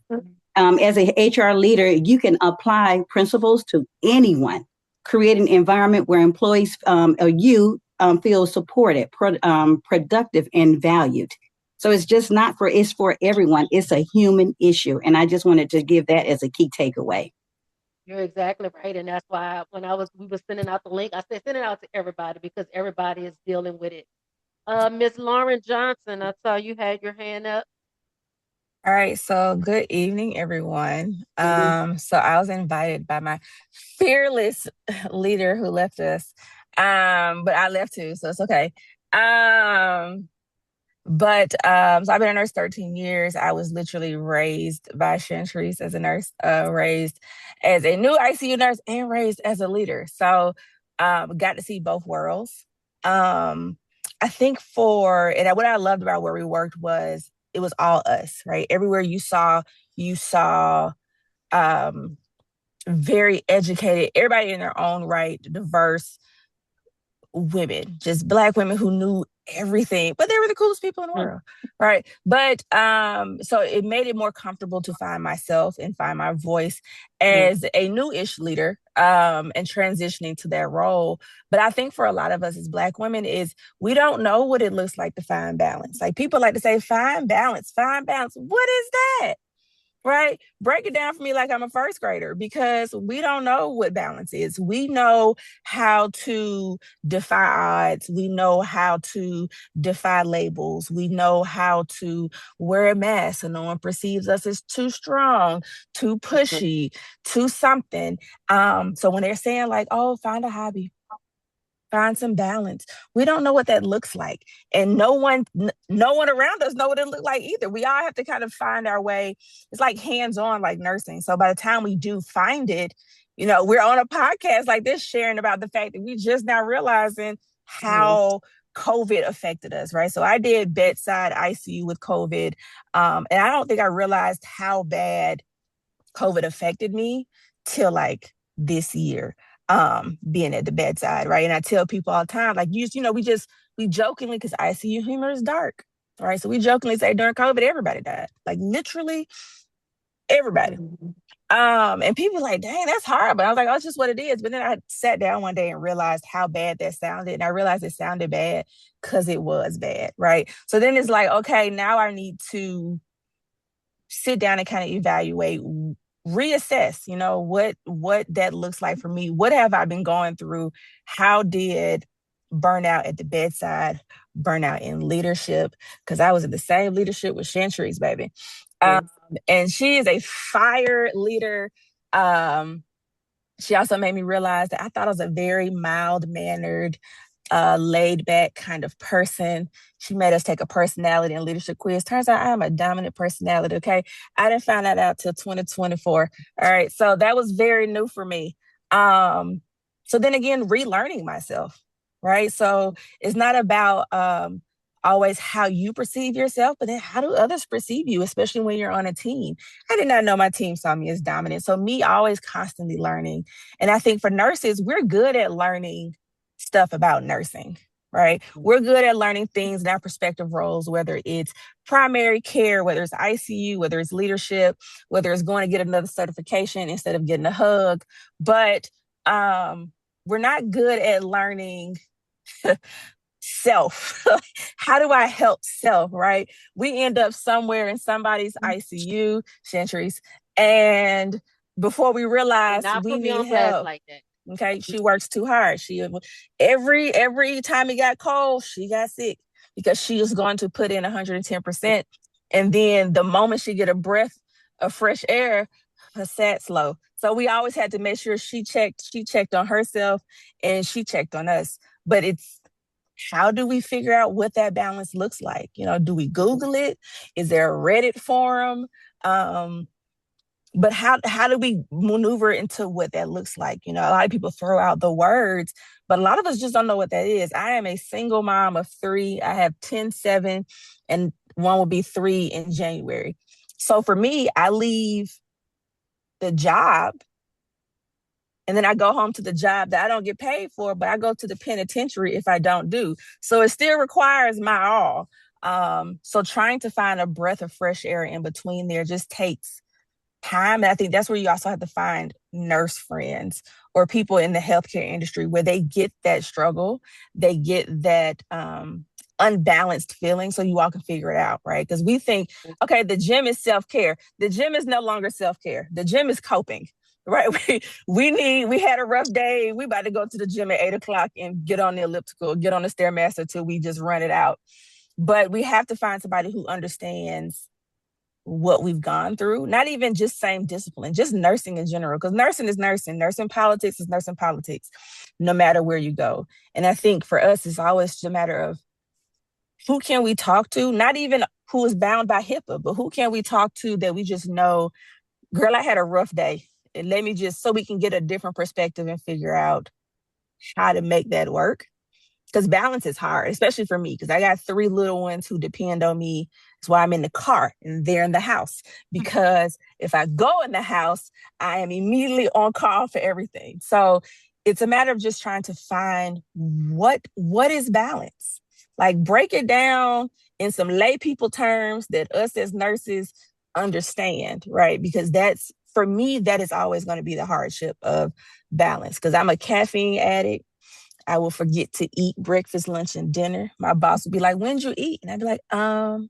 As a HR leader, you can apply principles to anyone, create an environment where employees or you feel supported, productive, and valued. So it's just it's for everyone. It's a human issue. And I just wanted to give that as a key takeaway. You're exactly right. And that's why when we were sending out the link, I said, send it out to everybody because everybody is dealing with it. Ms. Lauren Johnson, I saw you had your hand up. All right, so good evening, everyone. So I was invited by my fearless leader who left us, but I left too, so it's okay. So I've been a nurse 13 years. I was literally raised by Shantrice as a nurse, raised as a new ICU nurse, and raised as a leader. So got to see both worlds. I think what I loved about where we worked was it was all us, right? Everywhere you saw very educated, everybody in their own right, diverse women, just Black women who knew everything, but they were the coolest people in the world, right? But so it made it more comfortable to find myself and find my voice as a new-ish leader and transitioning to that role. But I think for a lot of us as Black women is we don't know what it looks like to find balance. Like people like to say, find balance. What is that? Right? Break it down for me like I'm a first grader because we don't know what balance is. We know how to defy odds. We know how to defy labels. We know how to wear a mask so no one perceives us as too strong, too pushy, too something. So when they're saying like, oh, find a hobby, find some balance. We don't know what that looks like. And no one around us know what it looks like either. We all have to kind of find our way. It's like hands-on, like nursing. So by the time we do find it, we're on a podcast like this sharing about the fact that we just now realizing how COVID affected us, right? So I did bedside ICU with COVID. And I don't think I realized how bad COVID affected me till like this year, being at the bedside, right? And I tell people all the time, like, we jokingly, because ICU humor is dark, right? So we jokingly say during COVID, everybody died, like literally everybody. And people like, dang, that's horrible. I was like, oh, it's just what it is. But then I sat down one day and realized how bad that sounded. And I realized it sounded bad because it was bad, right? So then it's like, okay, now I need to sit down and kind of evaluate, reassess, what that looks like for me. What have I been going through? How did burnout at the bedside, burnout in leadership? Because I was in the same leadership with Shantrice, baby. And she is a fire leader. She also made me realize that I thought I was a very mild-mannered, laid back kind of person. She made us take a personality and leadership quiz. Turns out I'm a dominant personality, okay? I didn't find that out till 2024. All right, so that was very new for me. So then again, relearning myself, right? So it's not about always how you perceive yourself, but then how do others perceive you, especially when you're on a team? I did not know my team saw me as dominant. So me always constantly learning. And I think for nurses, we're good at learning stuff about nursing, right? We're good at learning things in our prospective roles, whether it's primary care, whether it's ICU, whether it's leadership, whether it's going to get another certification instead of getting a hug. But we're not good at learning self. How do I help self, right? We end up somewhere in somebody's ICU, Shantrice, and before we realize we need help. Like that. Okay, she works too hard. She every time it got cold, she got sick because she was going to put in 110%. And then the moment she get a breath of fresh air, her sat slow. So we always had to make sure she checked on herself and she checked on us. But it's, how do we figure out what that balance looks like? Do we Google it? Is there a Reddit forum? But how do we maneuver into what that looks like? A lot of people throw out the words, but a lot of us just don't know what that is. I am a single mom of 3. I have 10, 7, and one will be 3 in January. So for me, I leave the job and then I go home to the job that I don't get paid for, but I go to the penitentiary if I don't do. So it still requires my all. So trying to find a breath of fresh air in between there just takes time. And I think that's where you also have to find nurse friends or people in the healthcare industry where they get that struggle, they get that unbalanced feeling, so you all can figure it out, right? Because we think, okay, the gym is self-care. The gym is no longer self-care. The gym is coping, right? We had a rough day. We about to go to the gym at 8:00 and get on the elliptical, get on the Stairmaster till we just run it out. But we have to find somebody who understands what we've gone through, not even just same discipline, just nursing in general, because nursing is nursing. Nursing politics is nursing politics, no matter where you go. And I think for us, it's always a matter of who can we talk to, not even who is bound by HIPAA, but who can we talk to that we just know, girl, I had a rough day. And let me just, so we can get a different perspective and figure out how to make that work. Because balance is hard, especially for me, because I got 3 little ones who depend on me. That's why I'm in the car and they're in the house. Because if I go in the house, I am immediately on call for everything. So it's a matter of just trying to find what is balance. Like, break it down in some lay people terms that us as nurses understand, right? Because that's, for me, that is always going to be the hardship of balance. Because I'm a caffeine addict. I will forget to eat breakfast, lunch, and dinner. My boss would be like, "When'd you eat?" And I'd be like, And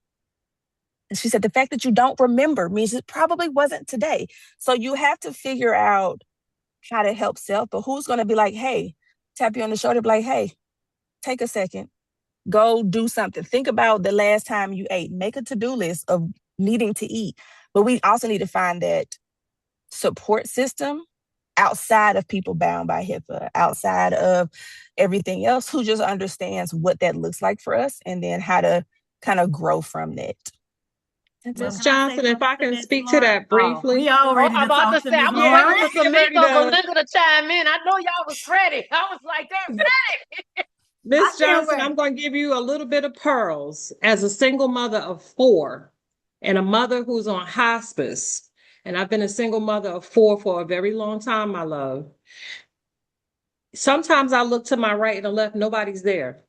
she said, "The fact that you don't remember means it probably wasn't today." So you have to figure out how to help self, but who's going to be like, hey, tap you on the shoulder, be like, hey, take a second, go do something. Think about the last time you ate. Make a to-do list of needing to eat. But we also need to find that support system outside of people bound by HIPAA, outside of everything else, who just understands what that looks like for us and then how to kind of grow from that. Ms. Johnson, if I can speak to that briefly. We all ready to I'm about talk to to say, I Ms. was Lauren. waiting for Tamika or Belinda to chime in. I know y'all was ready. I was like, they're ready. Ms. Johnson, I'm going to give you a little bit of pearls. As a single mother of 4 and a mother who's on hospice, and I've been a single mother of 4 for a very long time, my love. Sometimes I look to my right and the left, nobody's there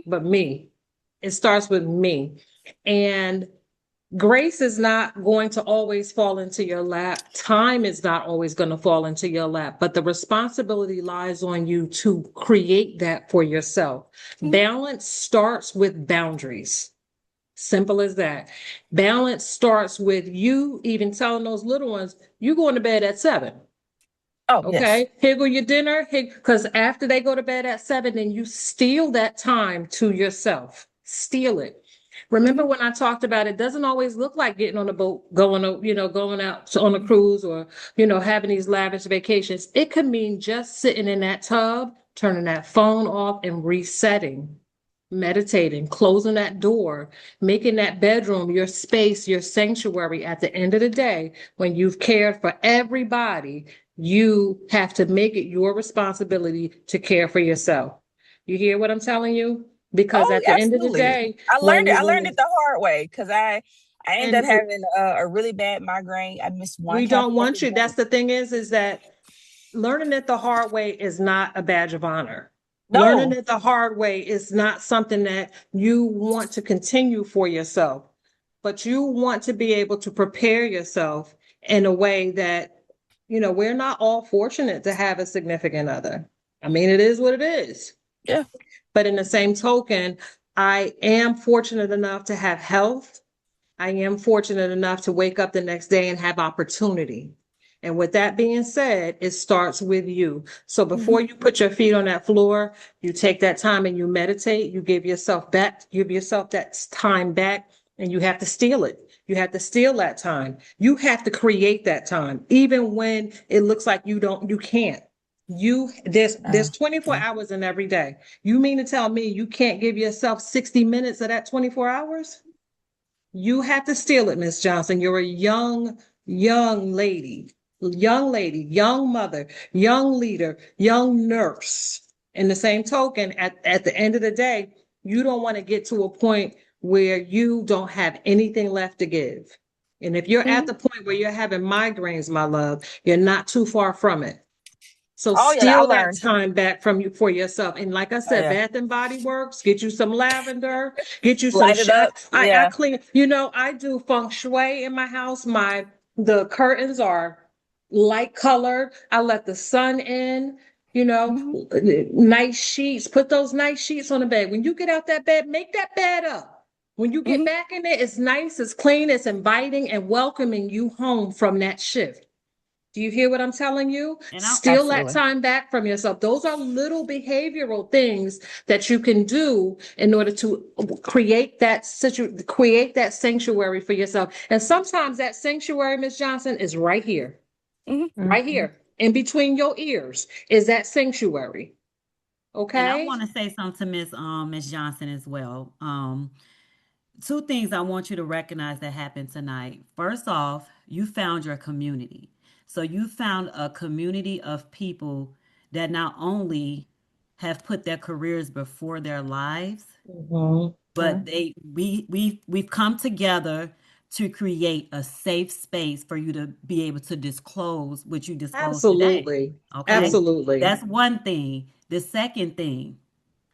but me. It starts with me. And grace is not going to always fall into your lap. Time is not always going to fall into your lap, but the responsibility lies on you to create that for yourself. Balance starts with boundaries. Simple as that. Balance starts with you even telling those little ones, you going to bed at 7. Oh, Okay, yes. here go your dinner. Because after they go to bed at 7, then you steal that time to yourself. Steal it. Remember when I talked about it doesn't always look like getting on a boat, going out on a cruise or, having these lavish vacations. It could mean just sitting in that tub, turning that phone off and resetting, meditating, closing that door, making that bedroom your space, your sanctuary. At the end of the day, when you've cared for everybody, you have to make it your responsibility to care for yourself. You hear what I'm telling you? Because Oh, at the end of the absolutely. day, I learned it the hard way because I ended and up having a really bad migraine. I missed one we don't calculated want you. That's day. the thing is that learning it the hard way is not a badge of honor. Learning No. it the hard way is not something that you want to continue for yourself, but you want to be able to prepare yourself in a way that, we're not all fortunate to have a significant other. I mean, it is what it is. Yeah. But in the same token, I am fortunate enough to have health. I am fortunate enough to wake up the next day and have opportunity. And with that being said, it starts with you. So before you put your feet on that floor, you take that time and you meditate, you give yourself that time back, and you have to steal it. You have to steal that time. You have to create that time, even when it looks like you can't. There's 24 hours in every day. You mean to tell me you can't give yourself 60 minutes of that 24 hours? You have to steal it, Miss Johnson. You're a young lady, young mother, young leader, young nurse. In the same token, at the end of the day, you don't want to get to a point where you don't have anything left to give. And if you're at the point where you're having migraines, my love, you're not too far from it. So Oh yeah, I steal that learned. time back from you for yourself. And like I Oh said, yeah. Bath and Body Works, get you some lavender, get you some Light it up. I Yeah. clean, I do feng shui in my house. The curtains are light colored. I let the sun in, nice sheets. Put those nice sheets on the bed. When you get out that bed, make that bed up. When you get back in it, it's nice, it's clean, it's inviting and welcoming you home from that shift. Do you hear what I'm telling you? And I Steal that Absolutely. time back from yourself. Those are little behavioral things that you can do in order to create that sanctuary for yourself. And sometimes that sanctuary, Miss Johnson, is right here, right here, in between your ears, is that sanctuary. and I Okay? want to say something to Miss Johnson as well. Two things I want you to recognize that happened tonight. First off, you found your community. So you found a community of people that not only have put their careers before their lives, Mhm. but we've come together to create a safe space for you to be able to disclose what you disclosed today. Absolutely. Okay? Absolutely. That's one thing. The second thing,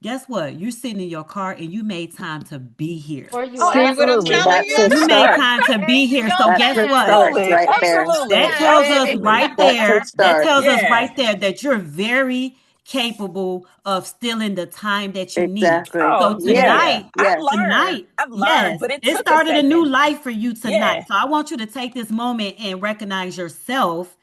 guess what? You're sitting in your car and you made time to be here. For you Oh, See all. what I'm absolutely. telling That's you? a You made start. time to There be you here. go So That's guess a what? start Absolutely. right there. That Absolutely. tells us Absolutely. right That's a there, that start. tells us Yeah. right there that you're very capable of stealing the time that you need. Exactly. So Oh, yeah, Yes, yeah. tonight, yes. I've learned, yes, but it it took a started a new second. life for you tonight. Yeah. So I want you to take this moment and recognize yourself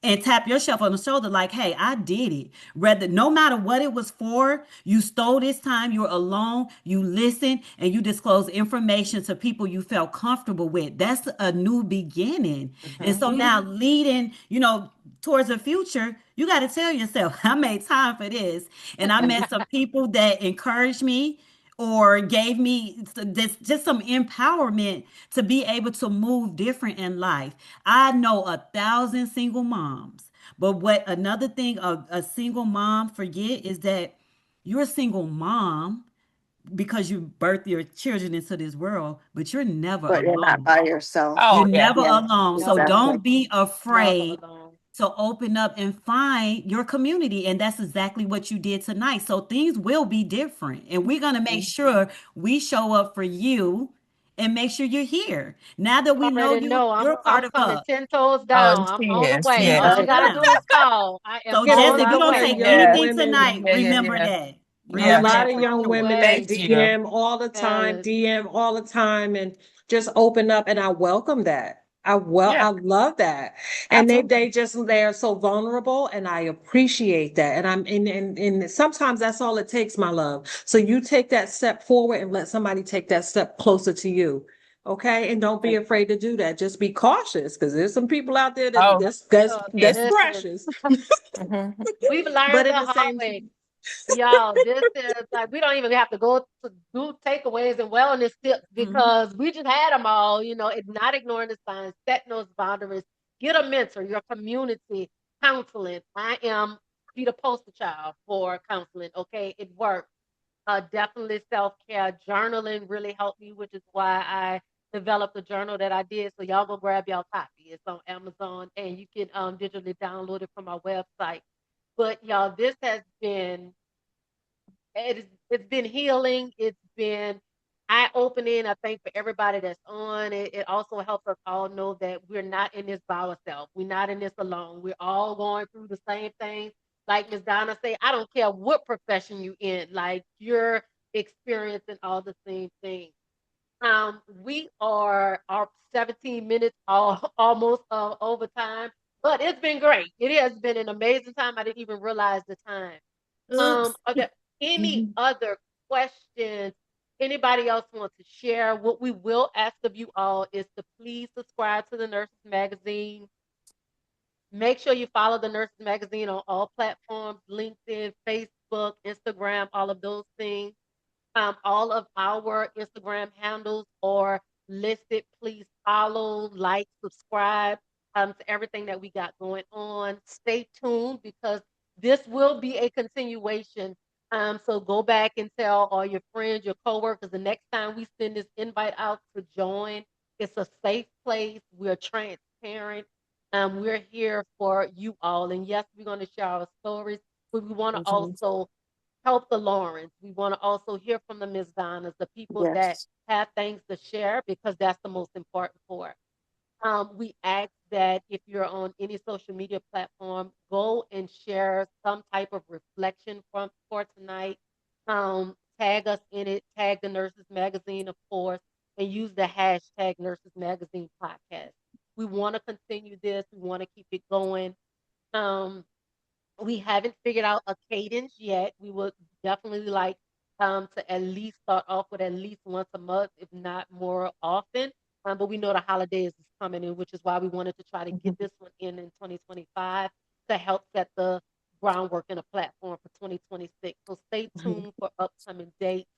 and tap yourself on the shoulder like, hey, I did it. Rather, no matter what it was for, you stole this time, you were alone, you listened, and you disclosed information to people you felt comfortable with. That's a new beginning. And so now leading, towards the future, you got to tell yourself, I made time for this. And I met some people that encouraged me or gave me just some empowerment to be able to move different in life. I know 1,000 single moms, but what another thing a single mom forget is that you're a single mom because you birth your children into this world, but you're never But you're not alone. by yourself. Oh You're yeah. never Yeah, alone. So Never exactly. don't alone. be Never afraid alone. to open up and find your community. And that's exactly what you did tonight. So things will be different. And we're going to make sure we show up for you and make sure you're here. Now that we know Already you, know you're I'm part of coming us. 10 toes Oh down. I'm on the yes, 10 way. All yes. I toes gotta down. do is call. I am So You know, on a just if my you lot don't of take way. young Yes. anything women, tonight, Yeah, yeah, remember yeah. that. a Yeah. Remember lot that of for On young the sure. women that way. Thank you. DM all the time, Yes. DM all the time, and just open up. And I welcome that. Yeah, I love that. And absolutely. they just, they're so vulnerable, and I appreciate that. And and sometimes that's all it takes, my love. So you take that step forward and let somebody take that step closer to you. Okay. And don't be afraid to do that. Just be cautious, because there's some people out there that Oh, that's yes. Listen, precious. Mhm. we've learned But the at the hard same way. time, Y'all, this is like we don't even have to go to do takeaways and wellness tips Mhm. because we just had them all. It's not ignoring the signs, setting those boundaries. Get a mentor, your community counseling. I am be the poster child for counseling. Okay, it works. Definitely self-care. Journaling really helped me, which is why I developed the journal that I did. So y'all go grab y'all copy. It's on Amazon and you can digitally download it from our website. But y'all, this has been it's been healing. It's been eye-opening. I think for everybody that's on it, it also helps us all know that we're not in this by ourselves. We're not in this alone. We're all going through the same thing. Like Miss Donna say, I don't care what profession you in, like you're experiencing all the same things. We are our 17 minutes almost over time, but it's been great. It has been an amazing time. I didn't even realize the time. Oops. Are there any mhm. other questions anybody else wants to share? What we will ask of you all is to please subscribe to the Nurses Magazine. Make sure you follow the Nurses Magazine on all platforms, LinkedIn, Facebook, Instagram, all of those things. All of our Instagram handles are listed. Please follow, like, subscribe to everything that we got going on. Stay tuned because this will be a continuation. So go back and tell all your friends, your coworkers, the next time we send this invite out to join. It's a safe place. We're transparent. We're here for you all. And yes, we're going to share our stories, but we want to Mhm. also help the Lawrence. We want to also hear from the Miss Donnas, the people that Yes. have things to share because that's the most important part. We ask that if you're on any social media platform, go and share some type of reflection from for tonight. Tag us in it, tag the Nurses Magazine, of course, and use the hashtag Nurses Magazine Podcast. We want to continue this. We want to keep it going. Um, we haven't figured out a cadence yet. We would definitely like to at least start off with at least once a month, if not more often. But we know the holidays is coming in, which is why we wanted to try to get Mhm. this one in 2025 to help set the groundwork and a platform for 2026. So stay Mhm. tuned for upcoming dates.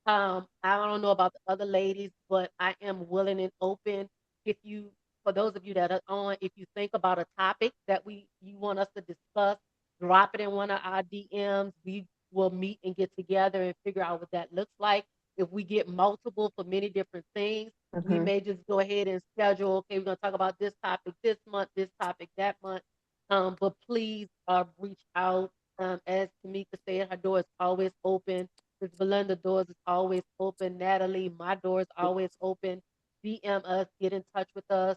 I don't know about the other ladies, but I am willing and open. If you, for those of you that are on, if you think about a topic that you want us to discuss, drop it in one of our DMs. We will meet and get together and figure out what that looks like. If we get multiple for many different things, we Mhm. may just go ahead and schedule. Okay, we're gonna talk about this topic this month, this topic that month. But please reach out. As Tamika said, her door is always open. Miss Belinda doors is always open. Natalie, my door is always open. DM us, get in touch with us.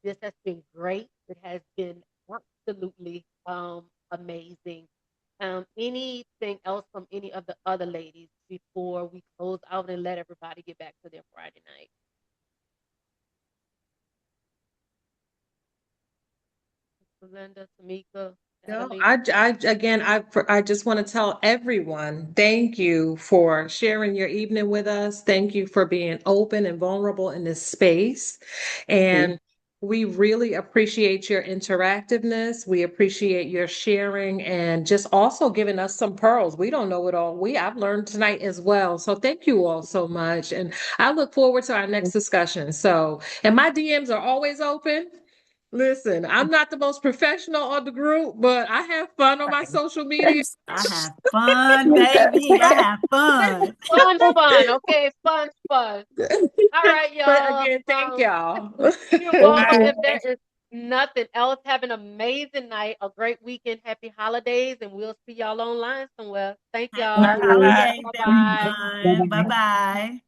This has been great. It has been absolutely amazing. Anything else from any of the other ladies before we close out and let everybody get back to their Friday night? Belinda, Tamika, No, Natalie. again, I just want to tell everyone, thank you for sharing your evening with us. Thank you for being open and vulnerable in this space. Mhm. And we really appreciate your interactiveness. We appreciate your sharing and just also giving us some pearls. We don't know it all. I've learned tonight as well. So thank you all so much. And I look forward to our next discussion. So, and my DMs are always open. Listen, I'm not the most professional on the group, but I have fun on my social media. I have fun, baby. I have fun. Fun, okay? Fun. All right, But y'all. again, thank y'all. You're welcome. If there is nothing else, have an amazing night, a great weekend, happy holidays, and we'll see y'all online somewhere. Thank Happy y'all. holidays, Bye-bye. everyone. Bye-bye.